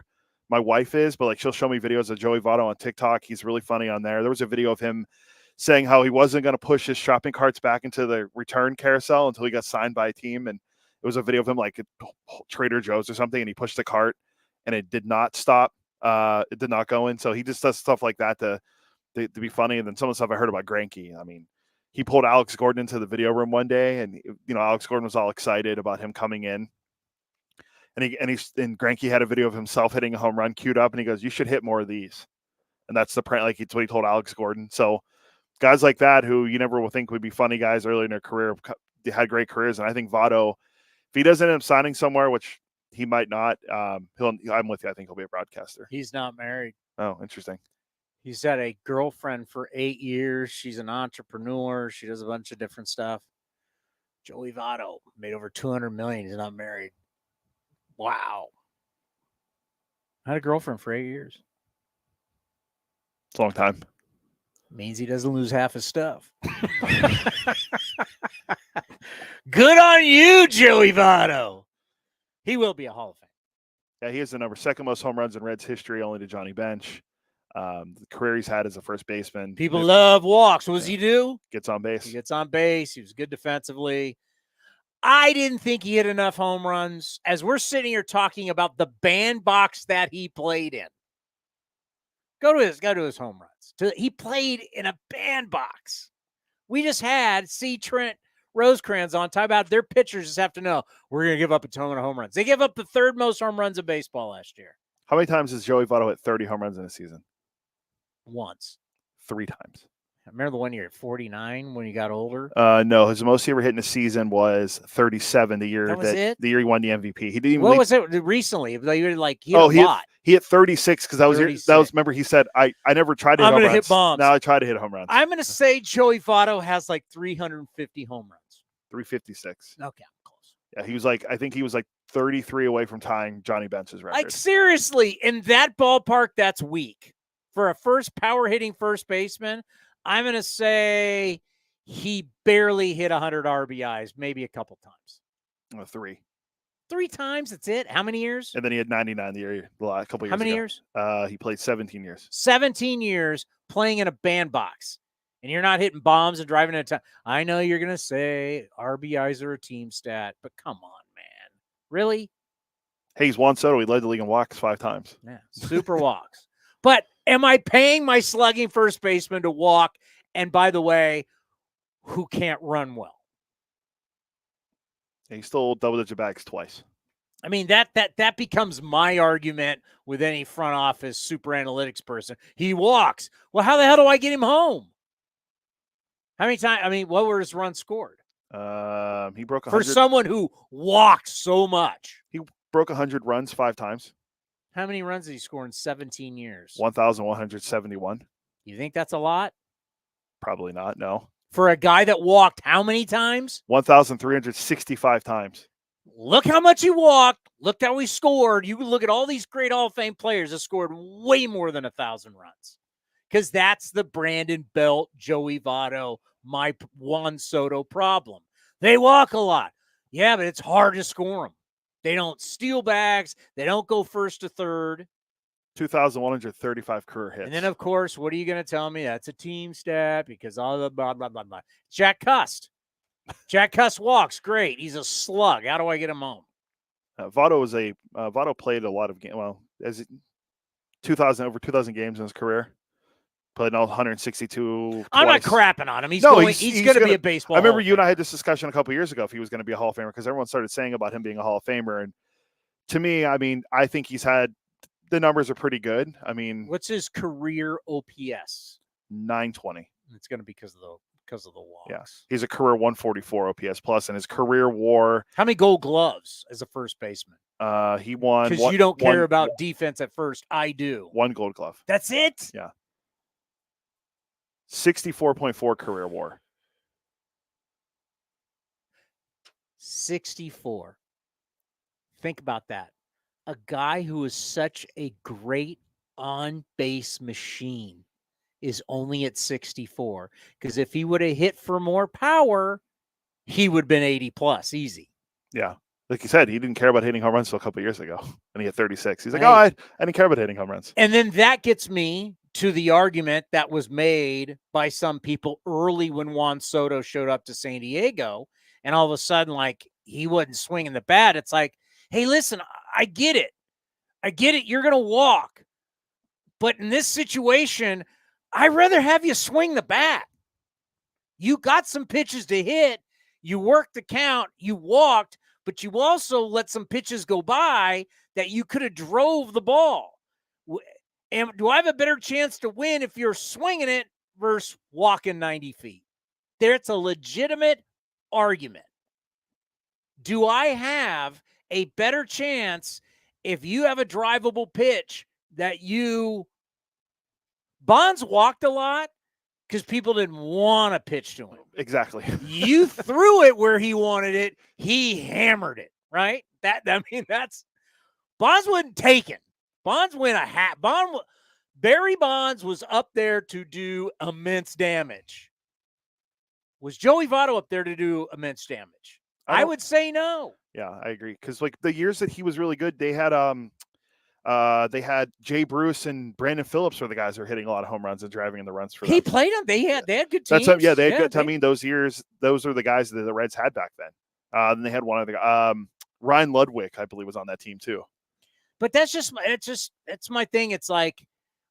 My wife is, but like she'll show me videos of Joey Votto on TikTok. He's really funny on there. There was a video of him saying how he wasn't going to push his shopping carts back into the return carousel until he got signed by a team. And it was a video of him like at Trader Joe's or something, and he pushed the cart and it did not stop. It did not go in. So he just does stuff like that to be funny. And then some of the stuff I heard about Greinke, he pulled Alex Gordon into the video room one day, and Alex Gordon was all excited about him coming in. And Greinke had a video of himself hitting a home run queued up, and he goes, "You should hit more of these." And that's the prank. Like, it's what he told Alex Gordon. So guys like that, who you never would think would be funny guys early in their career, they had great careers. And I think Votto, if he doesn't end up signing somewhere, which he might not, I'm with you. I think he'll be a broadcaster. He's not married. Oh, interesting. He's had a girlfriend for 8 years. She's an entrepreneur. She does a bunch of different stuff. Joey Votto made over $200 million. He's not married. Wow. I had a girlfriend for 8 years. It's a long time. Means he doesn't lose half his stuff. Good on you, Joey Votto. He will be a Hall of Fame. Yeah, he is the second most home runs in Reds history, only to Johnny Bench. The career he's had as a first baseman. People love walks. What does he do? Gets on base. He gets on base. He was good defensively. I didn't think he hit enough home runs. As we're sitting here talking about the bandbox that he played in, go to his home runs. He played in a bandbox. We just had Trent Rosencrans on timeout. Their pitchers just have to know we're going to give up a ton of home runs. They gave up the third most home runs in baseball last year. How many times has Joey Votto hit 30 home runs in a season? Once. 3 times. I remember the one year at 49 when he got older. No, his most he ever hit in a season was 37. The year the year he won the MVP. He didn't even. What was it recently? Like he hit a lot. He hit 36 because that was. Remember, he said, "I never tried to hit home runs. I'm going to hit bombs. Now I try to hit home runs." I'm going to say Joey Votto has like 350 home runs. 356. Okay, I'm close. Yeah, he was like, I think he was like 33 away from tying Johnny Bench's record. Like seriously, in that ballpark, that's weak for a power hitting first baseman. I'm going to say he barely hit 100 RBIs, maybe a couple times. 3. 3 times, that's it? How many years? And then he had 99 the last couple years How many ago. years? He played 17 years. 17 years playing in a bandbox. And you're not hitting bombs and driving into time. I know you're going to say RBIs are a team stat, but come on, man. Really? Hey, he's Juan Soto. He led the league in walks 5 times. Yeah, super walks. But am I paying my slugging first baseman to walk? And by the way, who can't run well? He stole double-digit bags twice. I mean, that becomes my argument with any front office super analytics person. He walks. Well, how the hell do I get him home? How many times? I mean, what were his runs scored? He broke 100. For someone who walks so much. He broke 100 runs 5 times. How many runs did he score in 17 years? 1,171. You think that's a lot? Probably not, no. For a guy that walked how many times? 1,365 times. Look how much he walked. Look how he scored. You look at all these great Hall of Fame players that scored way more than 1,000 runs. Because that's the Brandon Belt, Joey Votto, my Juan Soto problem. They walk a lot. Yeah, but it's hard to score them. They don't steal bags. They don't go first to third. 2,135 career hits. And then, of course, what are you going to tell me? That's a team stat because all the blah, blah, blah, blah. Jack Cust. Jack Cust walks. Great. He's a slug. How do I get him home? Votto played a lot of games. Well, over 2,000 games in his career. Played all 162 twice. I'm not crapping on him. He's going to be a baseball. I remember you and I had this discussion a couple years ago if he was going to be a Hall of Famer because everyone started saying about him being a Hall of Famer. And to me, I mean, I think he's had the numbers are pretty good. I mean, what's his career OPS? 920. It's going to be because of the walks. Yeah, he's a career 144 OPS plus, and his career WAR. How many Gold Gloves as a first baseman? He won because you don't care about defense at first. I do. 1 Gold Glove. That's it. Yeah. 64.4 career WAR. 64. Think about that. A guy who is such a great on-base machine is only at 64. Because if he would have hit for more power, he would have been 80 plus, easy. Yeah. Like you said, he didn't care about hitting home runs until a couple of years ago. And he had 36. He's like, I didn't care about hitting home runs. And then that gets me to the argument that was made by some people early when Juan Soto showed up to San Diego. And all of a sudden, like, he wasn't swinging the bat. It's like, hey, listen, I get it. You're going to walk. But in this situation, I'd rather have you swing the bat. You got some pitches to hit. You worked the count. You walked. But you also let some pitches go by that you could have drove the ball. And do I have a better chance to win if you're swinging it versus walking 90 feet? There's a legitimate argument. Do I have a better chance if you have a drivable pitch that you – Bonds walked a lot because people didn't want to pitch to him. Exactly. You threw it where he wanted it. He hammered it, right? That's – Bonds wasn't taken. Bonds went a hat. Barry Bonds was up there to do immense damage. Was Joey Votto up there to do immense damage? I would say no. Yeah, I agree. Because like the years that he was really good, they had They had Jay Bruce and Brandon Phillips were the guys who were hitting a lot of home runs and driving in the runs for them. He played them. They had good teams. That's yeah, they had good. I mean, those years, those are the guys that the Reds had back then. Then they had one other guy, Ryan Ludwig, I believe, was on that team too. But that's my thing. It's like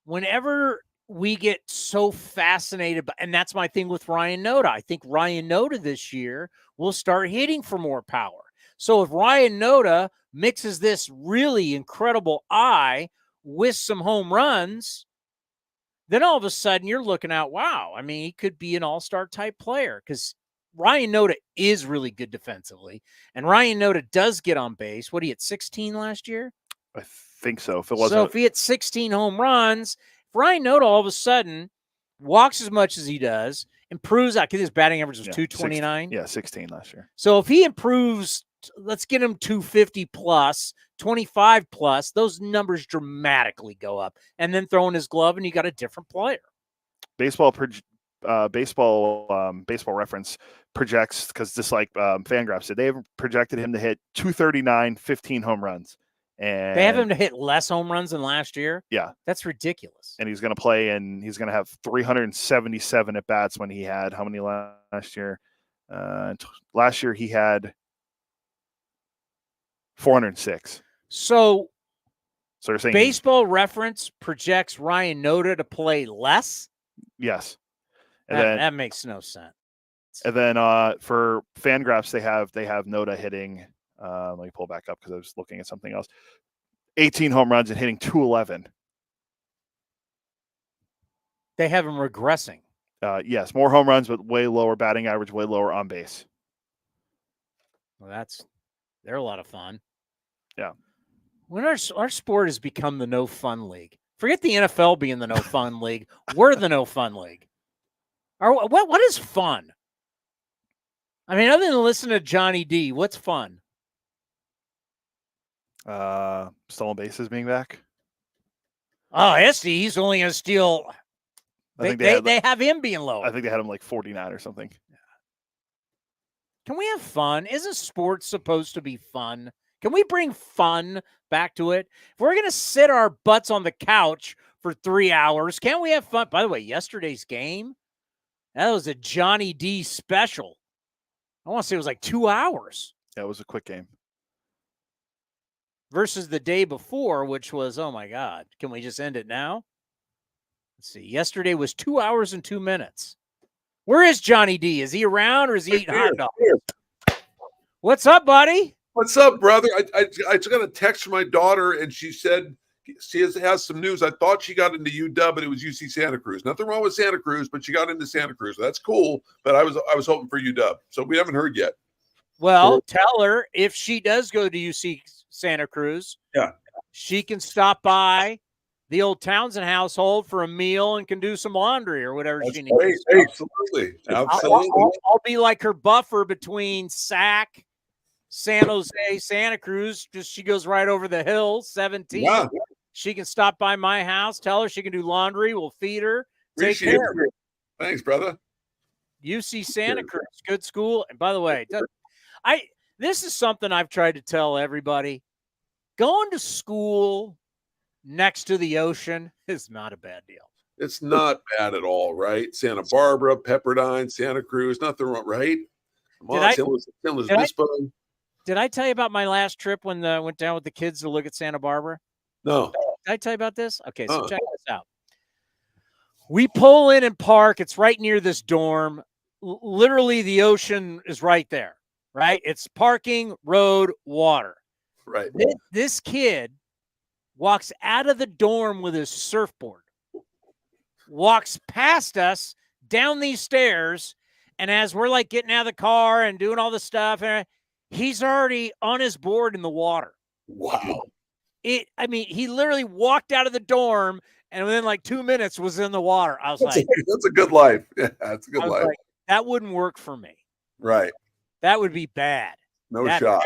whenever we get so fascinated, and that's my thing with Ryan Noda. I think Ryan Noda this year will start hitting for more power. So if Ryan Noda mixes this really incredible eye with some home runs, then all of a sudden you're looking at, wow, I mean, he could be an all-star type player because Ryan Noda is really good defensively. And Ryan Noda does get on base. What, he hit 16 last year? I think so. If he hit 16 home runs, if Ryan Noda all of a sudden walks as much as he does, improves, I think his batting average was 229. 16 last year. So if he improves, let's get him 250 plus, 25 plus, those numbers dramatically go up. And then throw in his glove and you got a different player. Baseball Reference projects, because just like Fangraphs did, they have projected him to hit 239, 15 home runs. And they have him to hit less home runs than last year. Yeah. That's ridiculous. And he's going to play, and he's going to have 377 at bats when he had how many last year? Last year he had 406. So you're saying Baseball Reference projects Ryan Noda to play less? Yes. And that makes no sense. And then for Fangraphs, they have Noda hitting. Let me pull back up because I was looking at something else. 18 home runs and hitting 211. They have him regressing. Yes, more home runs, but way lower batting average, way lower on base. Well, they're a lot of fun. Yeah. When our sport has become the no fun league. Forget the NFL being the no fun league. We're the no fun league. What is fun? I mean, other than listening to Johnny D, what's fun? Stolen bases being back. Oh, Esty, he's only going to steal. They have him being low. I think they had him like 49 or something. Can we have fun? Isn't sports supposed to be fun? Can we bring fun back to it? If we're going to sit our butts on the couch for 3 hours, can't we have fun? By the way, yesterday's game, that was a Johnny D special. I want to say it was like 2 hours. Yeah, it was a quick game. Versus the day before, which was, oh my God, can we just end it now? Let's see. Yesterday was 2 hours and 2 minutes. Where is Johnny D? Is he around or is he eating hot dogs? What's up, buddy? What's up, brother? I just got a text from my daughter, and she said she has some news. I thought she got into UW, but it was UC Santa Cruz. Nothing wrong with Santa Cruz, but she got into Santa Cruz. That's cool, but I was hoping for UW, so we haven't heard yet. Well, tell her if she does go to UC Santa Cruz, she can stop by the old Townsend household for a meal and can do some laundry or whatever she needs. Great. Absolutely. I'll be like her buffer between Zack, San Jose, Santa Cruz. Just she goes right over the hill, 17. Yeah. She can stop by my house. Tell her she can do laundry. We'll feed her. Take care. Thanks, brother. UC Santa Cruz, good school. And by the way, this is something I've tried to tell everybody. Going to school next to the ocean is not a bad deal. It's not bad at all, right? Santa Barbara, Pepperdine, Santa Cruz, nothing wrong, right? Did I tell you about my last trip when I went down with the kids to look at Santa Barbara? No. Did I tell you about this? Okay, so check this out. We pull in and park. It's right near this dorm. Literally, the ocean is right there, right? It's parking, road, water. Right. This kid walks out of the dorm with his surfboard, walks past us down these stairs, and as we're like getting out of the car and doing all this stuff, he's already on his board in the water. Wow. He literally walked out of the dorm and within like 2 minutes was in the water. I was that's a good life. Yeah, that's a good life. Like, that wouldn't work for me. Right. That would be bad. Shot.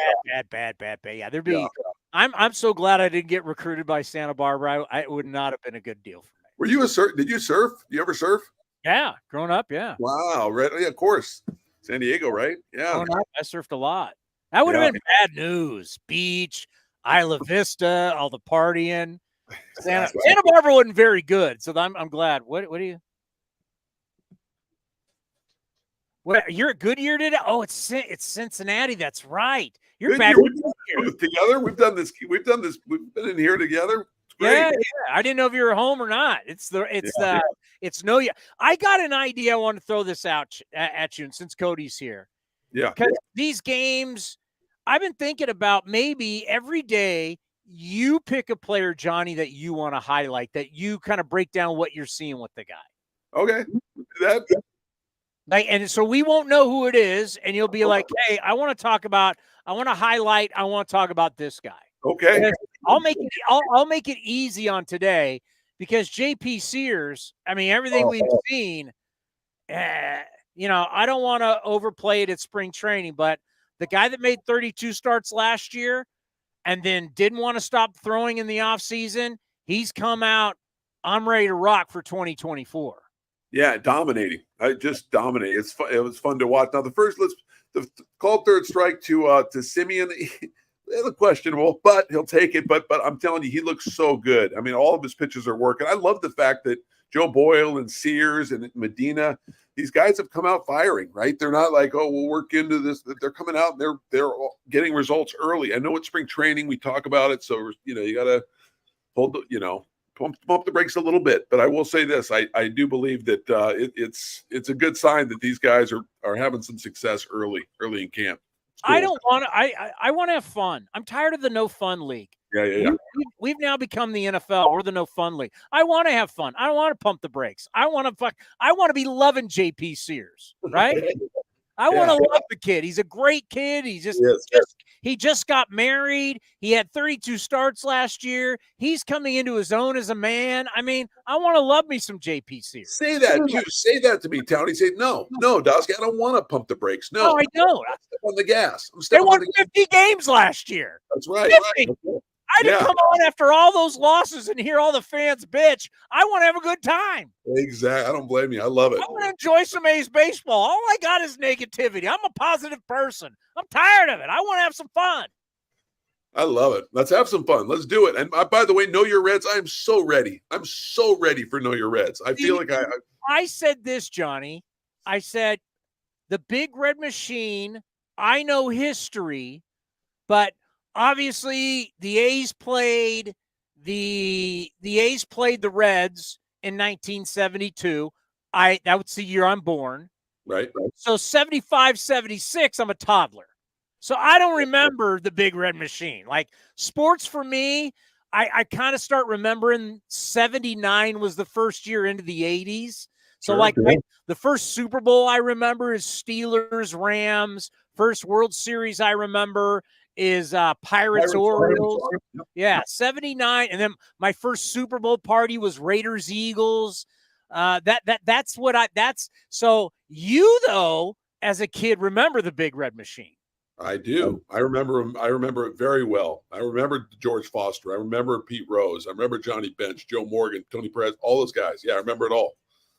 Bad. Yeah, there'd be. Yeah. I'm so glad I didn't get recruited by Santa Barbara. It would not have been a good deal for me. Were you did you surf? Did you ever surf? Yeah, growing up, yeah. Wow, right. Yeah, of course. San Diego, right? Yeah. Growing up, I surfed a lot. That would have been bad news. Beach, Isla Vista, all the partying. Santa Barbara wasn't very good, so I'm glad. What do you? What, you're at Goodyear today? Oh, it's Cincinnati. That's right. You're back together. We've done this. We've been in here together. Yeah. I didn't know if you were home or not. It's no. I got an idea. I want to throw this out at you, and since Cody's here, because these games, I've been thinking about maybe every day you pick a player, Johnny, that you want to highlight, that you kind of break down what you're seeing with the guy. Okay, and so we won't know who it is, and you'll be like, "Hey, I want to talk about this guy." Okay, and I'll make it easy on today because JP Sears. I mean, everything we've seen. I don't want to overplay it at spring training, but the guy that made 32 starts last year and then didn't want to stop throwing in the offseason, he's come out, I'm ready to rock for 2024. Yeah, dominating. I just dominate. It was fun to watch. Now the called third strike to Simeon. They look questionable, but he'll take it. But I'm telling you, he looks so good. I mean, all of his pitches are working. I love the fact that Joe Boyle and Sears and Medina, these guys have come out firing, right? They're not like, oh, we'll work into this. They're coming out and they're getting results early. I know it's spring training. We talk about it. So, you got to hold pump the brakes a little bit. But I will say this. I do believe that it's a good sign that these guys are having some success early in camp. Cool. I don't want to. I want to have fun. I'm tired of the no fun league. Yeah. We've now become the NFL. We're the no fun league. I want to have fun. I don't want to pump the brakes. I want to be loving JP Sears, right? I want to love the kid. He's a great kid. He just got married. He had 32 starts last year. He's coming into his own as a man. I mean, I want to love me some JP Sears. Say that too. Say that to me, Towny. Say no, Doskow. I don't want to pump the brakes. No, I don't. I'm stepping on the gas. They won 50 games last year. That's right. 50. I didn't come on after all those losses and hear all the fans bitch. I want to have a good time. Exactly. I don't blame you. I love it. I want to enjoy some A's baseball. All I got is negativity. I'm a positive person. I'm tired of it. I want to have some fun. I love it. Let's have some fun. Let's do it. And by the way, Know Your Reds. I am so ready. I'm so ready for Know Your Reds. I feel like I said this, Johnny. I said the Big Red Machine, I know history, but obviously, the A's played the Reds in 1972. That was the year I'm born. Right. So 75, 76, I'm a toddler. So I don't remember the Big Red Machine. Like sports for me, I kind of start remembering 79 was the first year into the 80s. So the first Super Bowl I remember is Steelers, Rams. First World Series I remember is Pirates Orioles. Yeah, 79. And then my first Super Bowl party was Raiders Eagles. So you though, as a kid, remember the Big Red Machine. I do. I remember him. I remember it very well. I remember George Foster. I remember Pete Rose. I remember Johnny Bench, Joe Morgan, Tony Perez, all those guys. Yeah, I remember it all.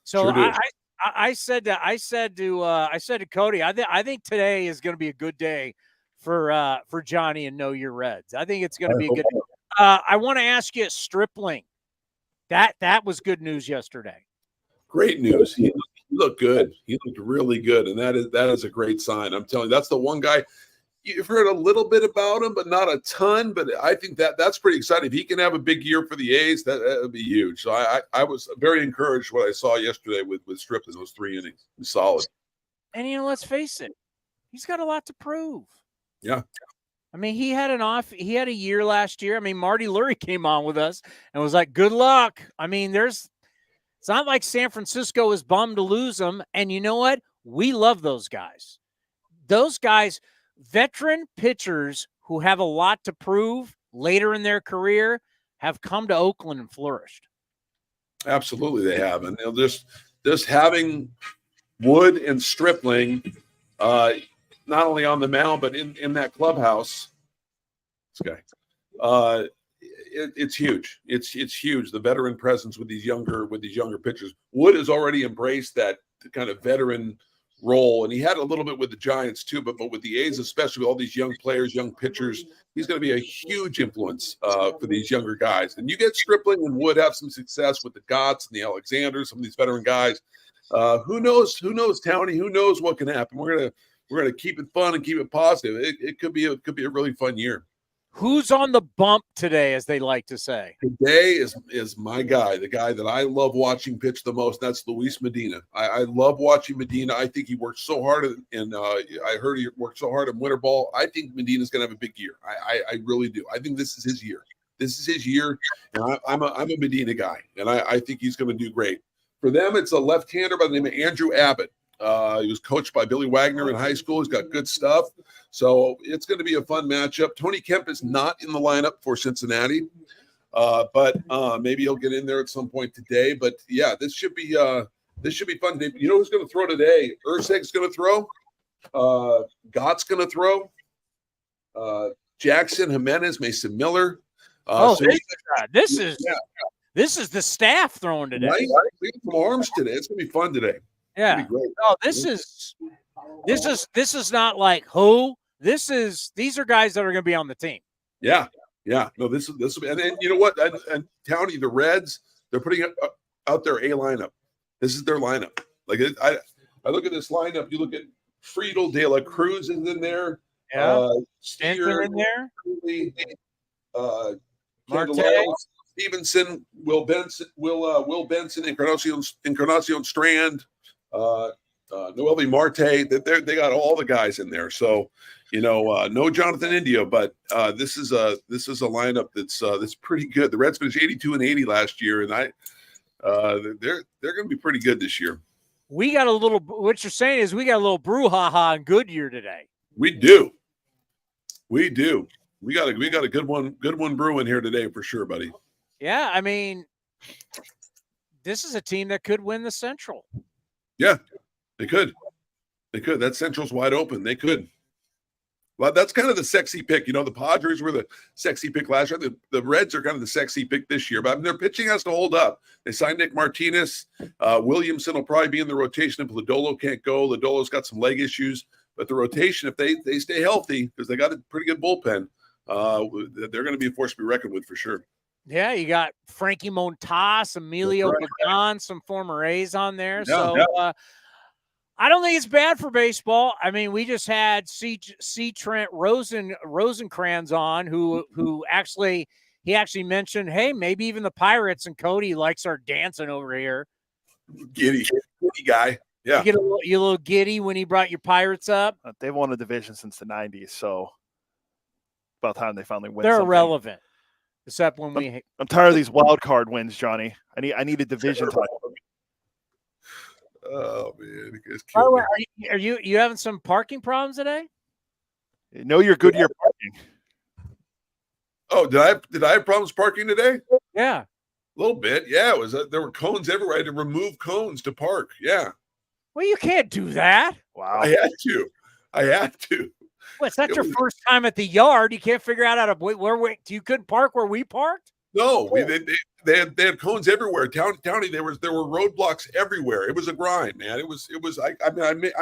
So sure I said to Cody, I think today is going to be a good day for Johnny and Know Your Reds. I think it's going to be a good day. I want to ask you, Stripling. That was good news yesterday. Great news. He looked good. He looked really good, and that is a great sign. I'm telling you, that's the one guy. You've heard a little bit about him, but not a ton. But I think that's pretty exciting. If he can have a big year for the A's, that would be huge. So I was very encouraged what I saw yesterday with Stripling. Those 3 innings, solid. And let's face it, he's got a lot to prove. Yeah. I mean, he had a year last year. I mean, Marty Lurie came on with us and was like, good luck. I mean, it's not like San Francisco is bummed to lose him. And you know what? We love those guys. Those guys, veteran pitchers who have a lot to prove later in their career, have come to Oakland and flourished. Absolutely, they have. And just having Wood and Stripling, not only on the mound, but in that clubhouse, this guy, it's huge. It's huge. The veteran presence with these younger pitchers. Wood has already embraced that kind of veteran role, and he had a little bit with the Giants too, but with the A's, especially with all these young players, young pitchers, he's going to be a huge influence for these younger guys. And you get Stripling and Wood have some success with the Gotts and the Alexanders, some of these veteran guys. Who knows, Towny? Who knows what can happen? We're gonna keep it fun and keep it positive. It could be a really fun year. Who's on the bump today, as they like to say? Today is my guy, the guy that I love watching pitch the most. That's Luis Medina. I love watching Medina. I think he worked so hard, and I heard he worked so hard in winter ball. I think Medina's going to have a big year. I really do. I think this is his year. This is his year, and I'm a Medina guy, and I think he's going to do great. For them, it's a left-hander by the name of Andrew Abbott. He was coached by Billy Wagner in high school. He's got good stuff. So it's going to be a fun matchup. Tony Kemp is not in the lineup for Cincinnati, but maybe he'll get in there at some point today. But yeah, this should be fun. You know who's going to throw today? Urseg's going to throw. Gott's going to throw. Jackson, Jimenez, Mason Miller. This is the staff throwing today. Right? We have some arms today. It's going to be fun today. Yeah. No, this is not like who. These are guys that are going to be on the team. Yeah. No, this will be, and then you know what? And Towny, the Reds, they're putting out their A lineup. This is their lineup. Like I look at this lineup. You look at Friedel, De La Cruz is in there. Yeah. Steer in there. Marte, Stevenson, Will Benson, Encarnacion Strand. Noelvi Marte, they got all the guys in there. So, no Jonathan India, but this is a lineup that's pretty good. The Reds finished 82-80 last year, and they're going to be pretty good this year. We got a little. What you're saying is we got a little brouhaha in Goodyear today. We do. We got a good one brewing here today for sure, buddy. Yeah, I mean, this is a team that could win the Central. Yeah, they could. That Central's wide open. They could. Well, that's kind of the sexy pick. The Padres were the sexy pick last year. The Reds are kind of the sexy pick this year. But their pitching has to hold up. They signed Nick Martinez. Williamson will probably be in the rotation if Lodolo can't go. Lodolo's got some leg issues. But the rotation, if they stay healthy, because they got a pretty good bullpen, they're going to be a force to be reckoned with for sure. Yeah, you got Frankie Montas, Emilio Pagan, some former A's on there. Yeah, so I don't think it's bad for baseball. I mean, we just had C. Trent Rosencrans on, who actually mentioned, hey, maybe even the Pirates and Cody likes our dancing over here. Giddy guy. Yeah. You a little giddy when he brought your Pirates up? They've won a division since the 90s, so about time they finally win. They're something. irrelevant. Except when I'm tired of these wild card wins, Johnny. I need a division title. Oh man, you guys Oh, killed me. are you having some parking problems today? Know you're good. You're parking. Oh, did I have problems parking today? Yeah, a little bit. Yeah, it was. There were cones everywhere. I had to remove cones to park. Yeah. Well, you can't do that. Wow. I had to. Well, it's not your first time at the yard. You can't figure out how to where you couldn't park where we parked. No, they had cones everywhere. Towny, there were roadblocks everywhere. It was a grind, man. It was. I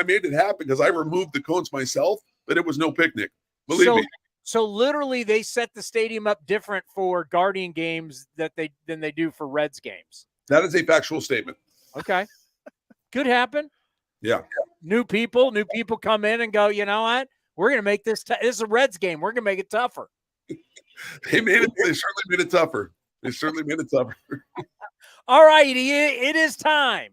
made it happen because I removed the cones myself, but it was no picnic. Believe me. So literally, they set the stadium up different for Guardian games than they do for Reds games. That is a factual statement. Okay, could happen. Yeah. New people come in and go. You know what? We're gonna make this. This is a Reds game. We're gonna make it tougher. They certainly made it tougher. All righty, it is time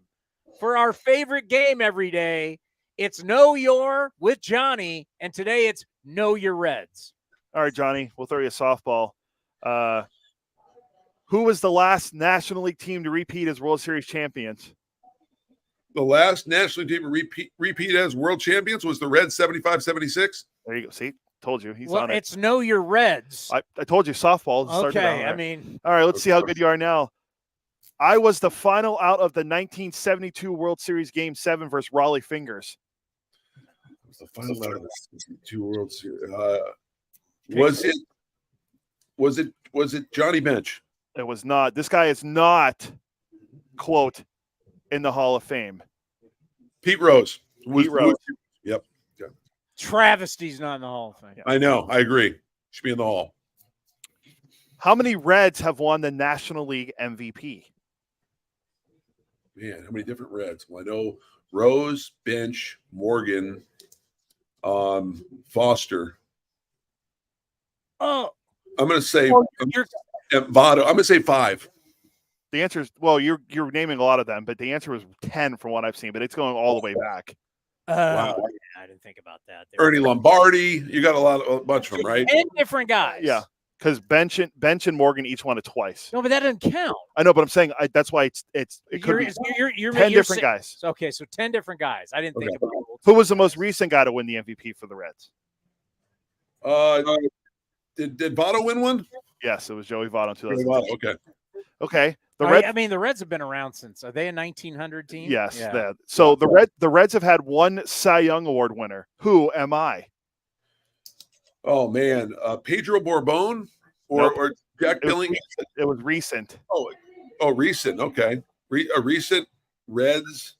for our favorite game every day. It's Know Your with Johnny, and today it's Know Your Reds. All right, Johnny, we'll throw you a softball. Who was the last National League team to repeat as World Series champions? The last National League team to repeat as world champions was the Reds 75-76. There you go. See? Told you. He's well, on it. It's Know Your Reds. I told you softball. Okay, I mean. All right, let's see how good you are now. I was the final out of the 1972 World Series Game 7 versus Raleigh Fingers. It was the final out of the 72 World Series. Was it Johnny Bench? It was not. This guy is not, quote, in the Hall of Fame. Pete Rose. Pete Rose. Yep. Travesty's not in the Hall of Fame. I know. I agree. Should be in the Hall. How many Reds have won the National League MVP? Man, how many different Reds? Well, I know Rose, Bench, Morgan, Foster. Oh, I'm going to say you're Votto. I'm going to say 5. The answer is, well, you're naming a lot of them, but the answer was 10 from what I've seen, but it's going all the way back. Wow. I didn't think about that. Ernie Lombardi. You got a bunch of them, right? 10 different guys. Yeah, because Bench and Morgan each won it twice. No, but that doesn't count. I know, but I'm saying that's why it could be You're 10 different guys. Okay, so 10 different guys. I didn't think about it. Who was the most recent guy to win the MVP for the Reds? Did Votto win one? Yes, it was Joey Votto in 2000. Okay. Okay. I mean, the Reds have been around since. Are they a 1900 team? Yes. Yeah. So the Reds have had one Cy Young Award winner. Who am I? Oh man, Pedro Borbon or Jack Billing. It was recent. Oh, recent. Okay, a recent Reds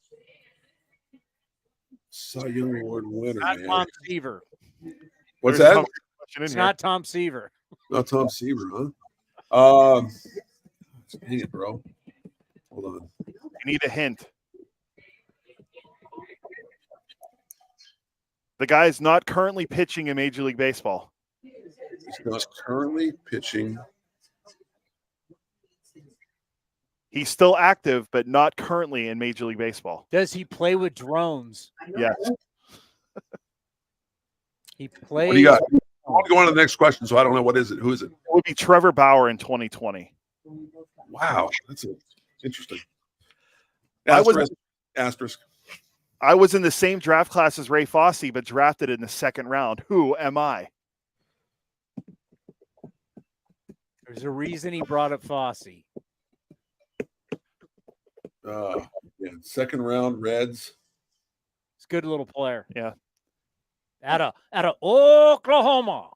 Cy Young Award winner. Not Man. Tom Seaver. What's There's that? It's not Tom Seaver. Not Tom Seaver, huh? Dang it, bro. Hold on. You need a hint. The guy is not currently pitching in Major League Baseball. He's not currently pitching. He's still active, but not currently in Major League Baseball. Does he play with drones? Yes. He plays. What do you got? I want to go on to the next question, so I don't know what is it. Who is it? It would be Trevor Bauer in 2020. Wow, that's interesting. Asterisk. I was in the same draft class as Ray Fosse, but drafted in the second round. Who am I? There's a reason he brought up Fosse. Second round Reds. He's a good little player. Yeah. Out of Oklahoma.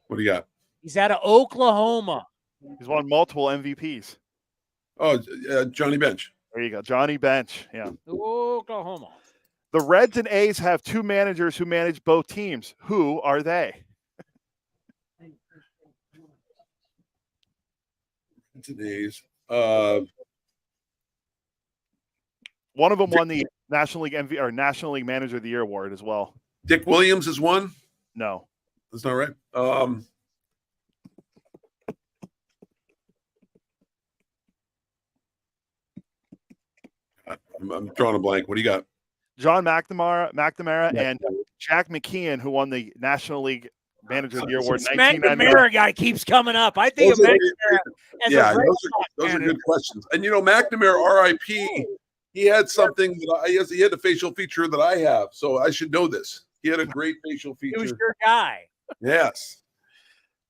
What do you got? He's out of Oklahoma. He's won multiple MVPs. Oh, Johnny Bench. There you go. Johnny Bench. Yeah. Oklahoma. The Reds and A's have two managers who manage both teams. Who are they? Reds and A's. One of them won the National League MVP or National League Manager of the Year award as well. Dick Williams is one. No. That's not right. I'm drawing a blank. What do you got? John McNamara and Jack McKeon, who won the National League Manager of the Year award in 1999. McNamara guy keeps coming up. I think of McNamara as yeah, a those are good questions. And McNamara, RIP, he had something that he had a facial feature that I have, so I should know this. He had a great facial feature. He was your guy. Yes.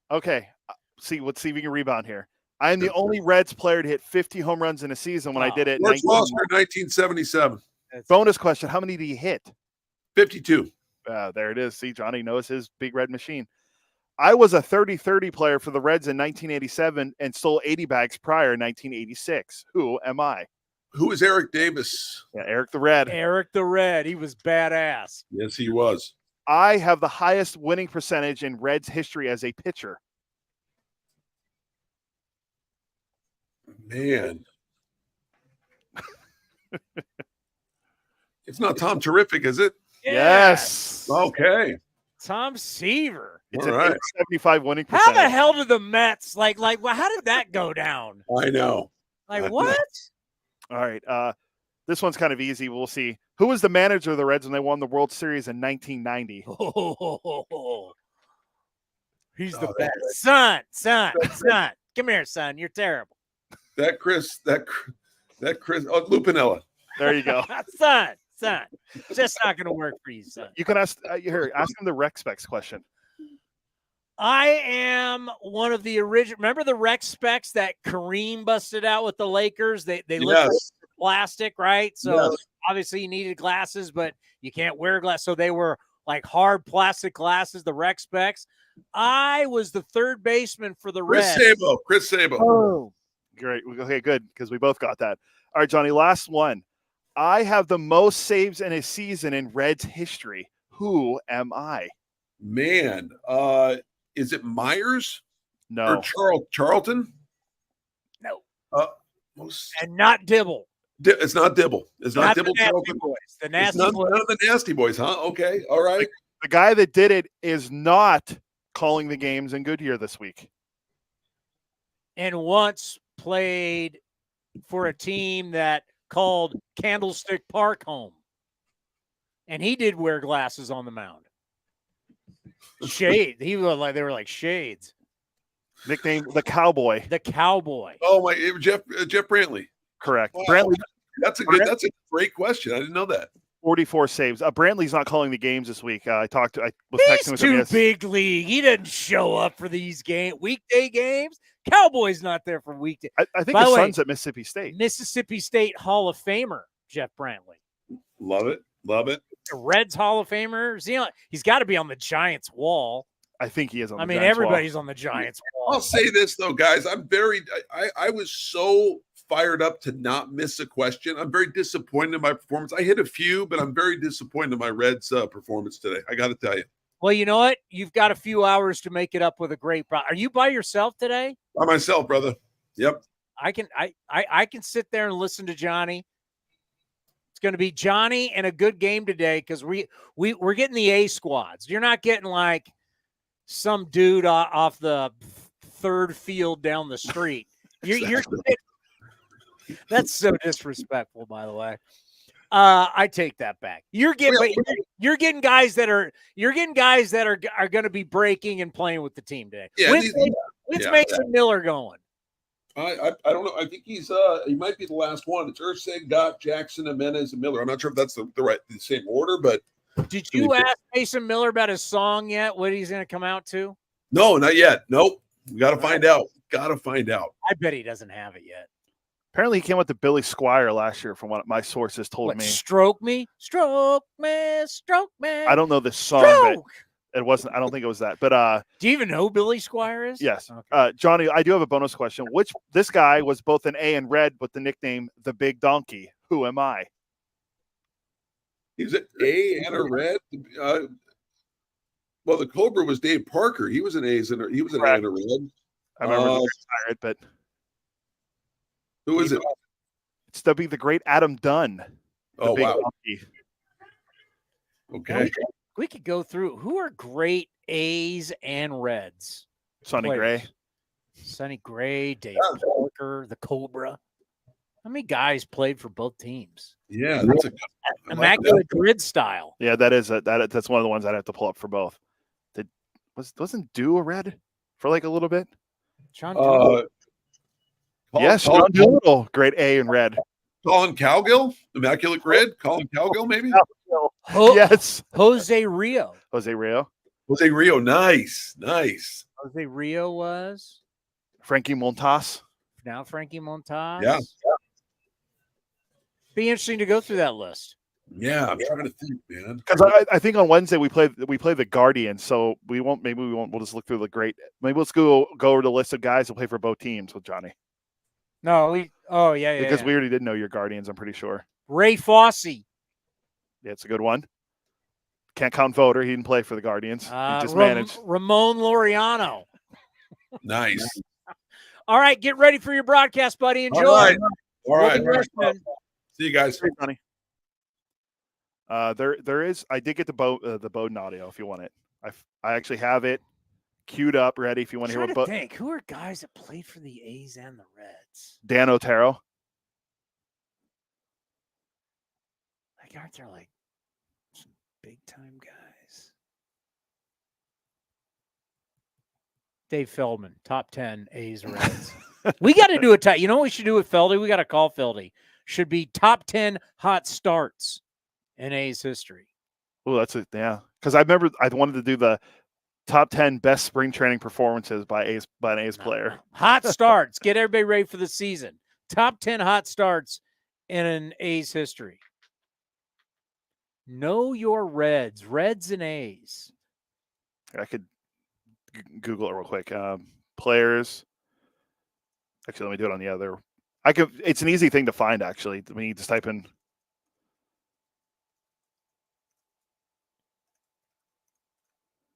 Okay. Let's see if we can rebound here. I am the only Reds player to hit 50 home runs in a season when I did it. George Foster, 1977. Bonus question. How many did he hit? 52. There it is. See, Johnny knows his big red machine. I was a 30-30 player for the Reds in 1987 and stole 80 bags prior in 1986. Who am I? Who is Eric Davis? Yeah, Eric the Red. Eric the Red. He was badass. Yes, he was. I have the highest winning percentage in Reds history as a pitcher. Man. It's not Tom Terrific, is it? Yes. Okay. Tom Seaver. It's All an right. 75 winning percentage. How the hell did the Mets well, how did that go down? I know. Like what? All right. This one's kind of easy. We'll see. Who was the manager of the Reds when they won the World Series in 1990? He's the best. Son. Come here, son. You're terrible. That Chris. Oh, Lupinella. There you go. son. Just not going to work for you, son. You can ask ask him the rec specs question. I am one of the original. Remember the rec specs that Kareem busted out with the Lakers? They look like plastic, right? So obviously you needed glasses, but you can't wear glasses. So they were like hard plastic glasses, the rec specs. I was the third baseman for the Reds. Chris Sabo. Oh. Great. Okay, good, because we both got that. All right, Johnny, last one. I have the most saves in a season in Reds history. Who am I? Man, is it Myers No. or Charlton? No. Most, And not Dibble. it's not Dibble. It's not Dibble. the nasty Charlton. boys. The It's nasty none boys. of the Nasty Boys, huh? Okay, all right. The guy that did it is not calling the games in Goodyear this week. And once played for a team that called Candlestick Park home. And he did wear glasses on the mound. Shade. He was like, they were like shades. Nickname the Cowboy. The Cowboy. Oh my, Jeff Brantley. Correct. Wow. Brantley, That's a great question. I didn't know that. 44 saves. Brantley's not calling the games this week. I was texting He's with him. too Yes. big league. He doesn't show up for these weekday games. Cowboy's not there for weekday. I think By his the way, son's at Mississippi State. Mississippi State Hall of Famer, Jeff Brantley. Love it. Love it. The Reds Hall of Famer. He's got to be on the Giants wall. I think he is on the I mean, Giants wall. everybody's on the Giants wall. I'll say this though, guys. I was so fired up to not miss a question. I'm very disappointed in my performance. I hit a few, but I'm very disappointed in my Reds performance today. I got to tell you. Well, you know what? You've got a few hours to make it up with a great Are you by yourself today? By myself, brother. Yep. I can sit there and listen to Johnny. It's going to be Johnny and a good game today because we're getting the A squads. You're not getting like some dude off the third field down the street. You're that's so disrespectful, by the way. I take that back. You're getting guys that are going to be breaking and playing with the team today. Yeah, When's Mason Miller going? I don't know. I think he might be the last one. It's Ursig, Gott, Jackson, Jimenez, and Miller. I'm not sure if that's the same order, but did you ask Mason Miller about his song yet? What he's going to come out to? No, not yet. Nope. We got to find out. Got to find out. I bet he doesn't have it yet. Apparently, he came with the Billy Squire last year, from what my sources told me. Stroke me, stroke me, stroke me. I don't know this song, stroke! but it wasn't. I don't think it was that. But do you even know who Billy Squire is? Yes, okay. Johnny. I do have a bonus question. This guy was both an A and Red with the nickname the Big Donkey. Who am I? He's an A and a Red. Well, the Cobra was Dave Parker. He was an A and a Red. I remember retired, but who is it? It's the Great Adam Dunn. Oh, Big wow. Donkey. Okay. We could go through who are great A's and Reds. Sonny Gray. Sonny Gray, Dave Parker, the Cobra. How many guys played for both teams? Yeah, that's immaculate grid style. Yeah, that's one of the ones I'd have to pull up for both. Wasn't Dew a Red for like a little bit? John Doolittle. Yes, John Doolittle, great A and Red. Colin Cowgill, immaculate grid. Colin Cowgill, maybe. Yes, Jose Rio. Jose Rio, nice. Jose Rio was Frankie Montas. Now Frankie Montas. Yeah. Be interesting to go through that list. Yeah, I'm trying to think, man. Because I think on Wednesday we play the Guardians, so we won't. Maybe we won't. We'll just look through the great. Maybe let's go over the list of guys who play for both teams with Johnny. No, yeah. Because we already did know your Guardians. I'm pretty sure. Ray Fosse. Yeah, it's a good one. Can't count Voter. He didn't play for the Guardians. He just managed. Ramon Laureano. Nice. All right, get ready for your broadcast, buddy. Enjoy. All right. See you guys. Hey, Johnny. There is. I did get the Bowden audio if you want it. I actually have it queued up, ready if you want to hear what. Think who are guys that played for the A's and the Reds? Dan Otero. Like, aren't there like some big time guys? Dave Feldman, top 10 A's Reds. We got to do a you know what we should do with Feldy? We got to call Feldy. Should be top 10 hot starts in A's history. Oh, that's it. Yeah, because I remember I wanted to do the top 10 best spring training performances by an A's player. Hot starts. Get everybody ready for the season. Top 10 hot starts in an A's history. Know your Reds and A's. I could Google it real quick. Players. Actually, let me do it on the other. It's an easy thing to find. Actually, when you just type in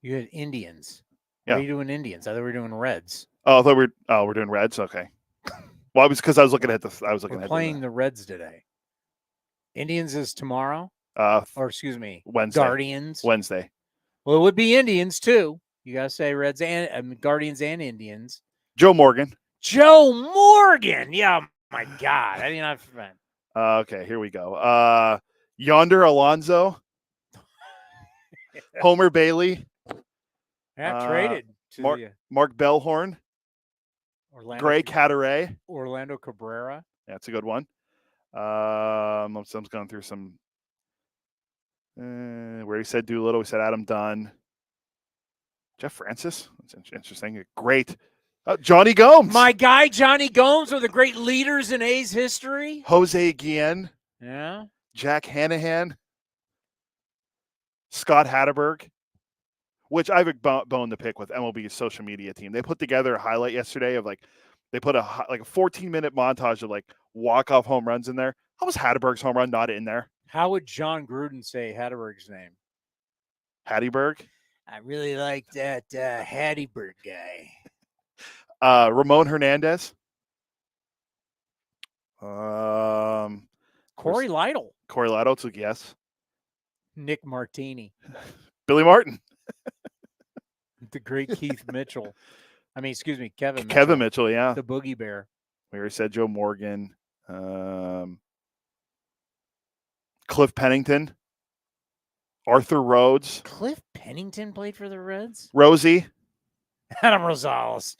You had Indians. Yeah. What are you doing Indians? I thought we were doing Reds. Oh, I thought we're doing Reds. Okay. Well, because I was looking at the. I was looking We're at playing the Reds today. Indians is tomorrow. Or excuse me, Wednesday. Guardians. Wednesday. Well, it would be Indians too. You gotta say Reds and Guardians and Indians. Joe Morgan. Joe Morgan. Yeah, my God. I did not forget. Okay, here we go. Yonder Alonso. Homer Bailey. Yeah, traded to Mark Bellhorn. Gray Cataray. Orlando Cabrera. Yeah, that's a good one. I'm going through some. Where he said Doolittle, we said Adam Dunn. Jeff Francis. That's interesting. Great. Johnny Gomes. My guy, Johnny Gomes, are the great leaders in A's history. Jose Guillen. Yeah. Jack Hanahan. Scott Hatterberg. Which I have a bone to pick with MLB's social media team. They put together a highlight yesterday of they put a 14-minute montage of walk-off home runs in there. How was Hatterberg's home run not in there? How would John Gruden say Hatterberg's name? Hatterberg? I really like that Hatterberg guy. Ramon Hernandez. Corey Lytle. Corey Lytle took yes. Nick Martini. Billy Martin. The great Keith Mitchell. Excuse me, Kevin Mitchell. Kevin Mitchell, yeah. The Boogie Bear. We already said Joe Morgan. Cliff Pennington. Arthur Rhodes. Cliff Pennington played for the Reds? Rosie. Adam Rosales.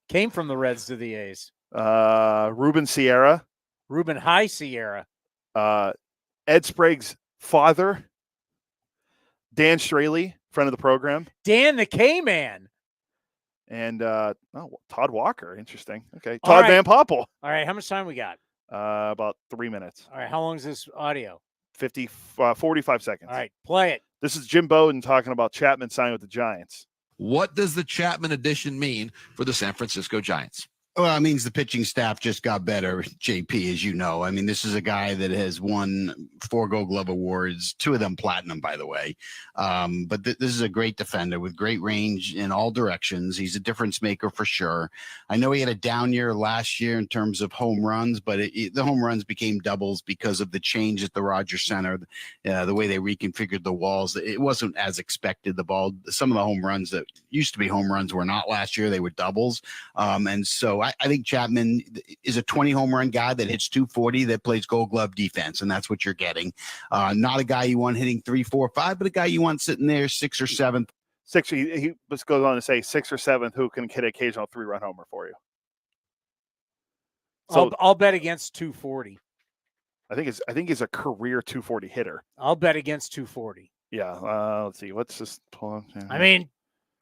Came from the Reds to the A's. Ruben Sierra. Ruben High Sierra. Ed Sprague's father. Dan Straley, friend of the program. Dan the K-Man. And Todd Walker. Interesting. Okay. Todd Van Poppel. All right. How much time we got? About 3 minutes. All right. How long is this audio? 45 seconds. All right. Play it. This is Jim Bowden talking about Chapman signing with the Giants. What does the Chapman addition mean for the San Francisco Giants? Well, it means the pitching staff just got better, JP, as you know. This is a guy that has won 4 Gold Glove awards, 2 of them platinum, by the way. But this is a great defender with great range in all directions. He's a difference maker for sure. I know he had a down year last year in terms of home runs, but the home runs became doubles because of the change at the Rogers Center, the way they reconfigured the walls. It wasn't as expected. Some of the home runs that used to be home runs were not last year. They were doubles. And so I think Chapman is a 20 home run guy that hits 240 that plays Gold Glove defense, and that's what you're getting. Not a guy you want hitting 3, 4, 5, but a guy you want sitting there 6th or 7th. He just goes on to say 6th or 7th who can hit an occasional 3-run homer for you. So I'll bet against 240. I think he's a career 240 hitter. I'll bet against 240. Yeah. Let's see. Let's just pull up.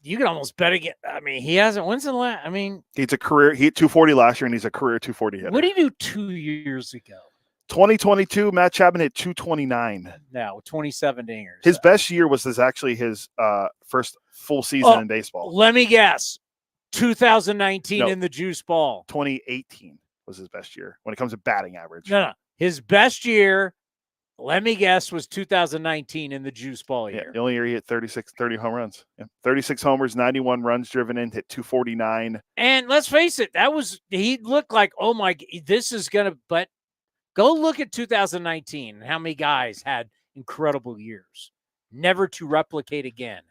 You can almost bet again. He hasn't. When's the last? He's a career. He hit 240 last year, and he's a career 240 hitter. What did he do 2 years ago? 2022, Matt Chapman hit 229. No, 27 dingers. His best year was actually his first full season in baseball. Let me guess. 2019 in the juice ball. 2018 was his best year when it comes to batting average. No. His best year, let me guess, was 2019 in the juice ball year. The only year he hit 30 home runs. Yeah. 36 homers, 91 runs driven in, hit 249. And let's face it, he looked like, oh my, this is going to, but go look at 2019. How many guys had incredible years, never to replicate again.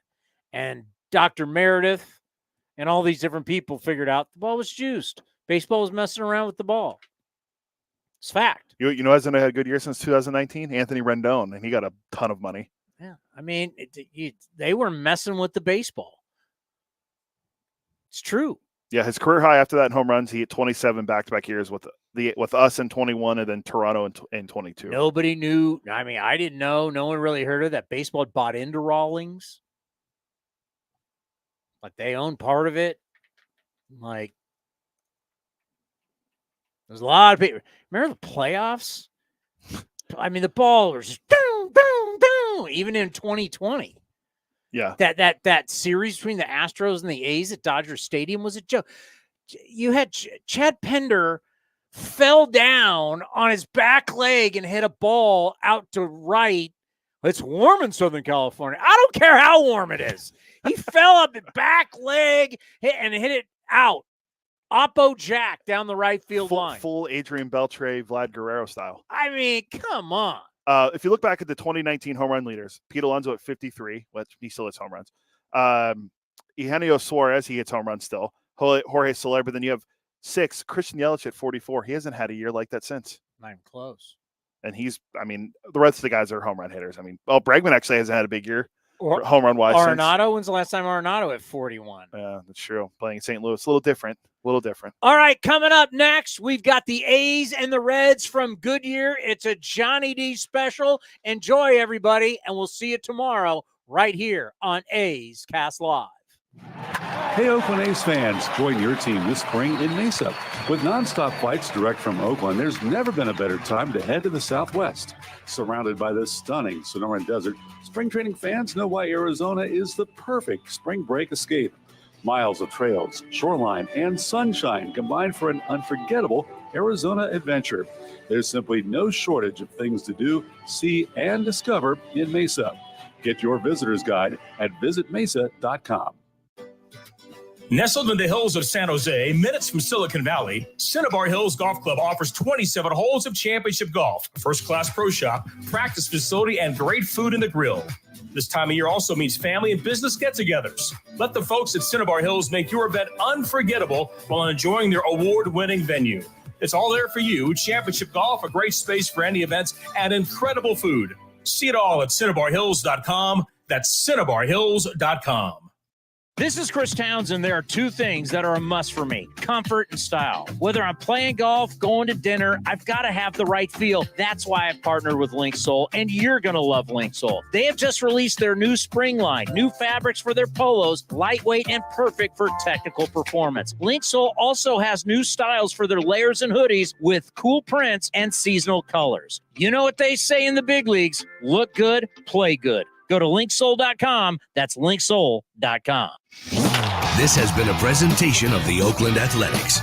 And Dr. Meredith and all these different people figured out the ball was juiced. Baseball was messing around with the ball. It's fact. You know, hasn't had a good year since 2019? Anthony Rendon, and he got a ton of money. Yeah, they were messing with the baseball. It's true. Yeah, his career high after that in home runs, he hit 27 back-to-back years with us in 21 and then Toronto in 22. Nobody knew. I didn't know. No one really heard of that. Baseball had bought into Rawlings. They own part of it. There's a lot of people. Remember the playoffs? The ball was just boom, boom, boom, even in 2020. Yeah. That series between the Astros and the A's at Dodger Stadium was a joke. You had Chad Pender fell down on his back leg and hit a ball out to right It's warm in Southern California. I don't care how warm it is. He fell up the back leg and hit it out. Oppo Jack down the right field line. Full Adrian Beltre, Vlad Guerrero style. I mean, come on. If you look back at the 2019 home run leaders, Pete Alonso at 53, which he still hits home runs. Eugenio Suarez, he hits home runs still. Jorge Soler, but then you have 6. Christian Yelich at 44. He hasn't had a year like that since. Not even close. And the rest of the guys are home run hitters. Bregman actually hasn't had a big year home run wise. Arenado, when's the last time Arenado at 41? Yeah, that's true. Playing in St. Louis, a little different. All right, coming up next, we've got the A's and the Reds from Goodyear. It's a Johnny D special. Enjoy, everybody, and we'll see you tomorrow right here on A's Cast Live. Hey, Oakland A's fans, join your team this spring in Mesa. With nonstop flights direct from Oakland, there's never been a better time to head to the Southwest. Surrounded by the stunning Sonoran Desert, spring training fans know why Arizona is the perfect spring break escape. Miles of trails, shoreline, and sunshine combined for an unforgettable Arizona adventure. There's simply no shortage of things to do, see, and discover in Mesa. Get your visitor's guide at visitmesa.com. Nestled in the hills of San Jose, minutes from Silicon Valley, Cinnabar Hills Golf Club offers 27 holes of championship golf, first-class pro shop, practice facility, and great food in the grill. This time of year also means family and business get-togethers. Let the folks at Cinnabar Hills make your event unforgettable while enjoying their award-winning venue. It's all there for you. Championship golf, a great space for any events, and incredible food. See it all at CinnabarHills.com. That's CinnabarHills.com. This is Chris Townsend. There are 2 things that are a must for me: comfort and style. Whether I'm playing golf, going to dinner, I've got to have the right feel. That's why I've partnered with Linksole, and you're going to love Linksole. They have just released their new spring line, new fabrics for their polos, lightweight and perfect for technical performance. Linksole also has new styles for their layers and hoodies with cool prints and seasonal colors. You know what they say in the big leagues: look good, play good. Go to linksole.com. That's linksole.com. This has been a presentation of the Oakland Athletics.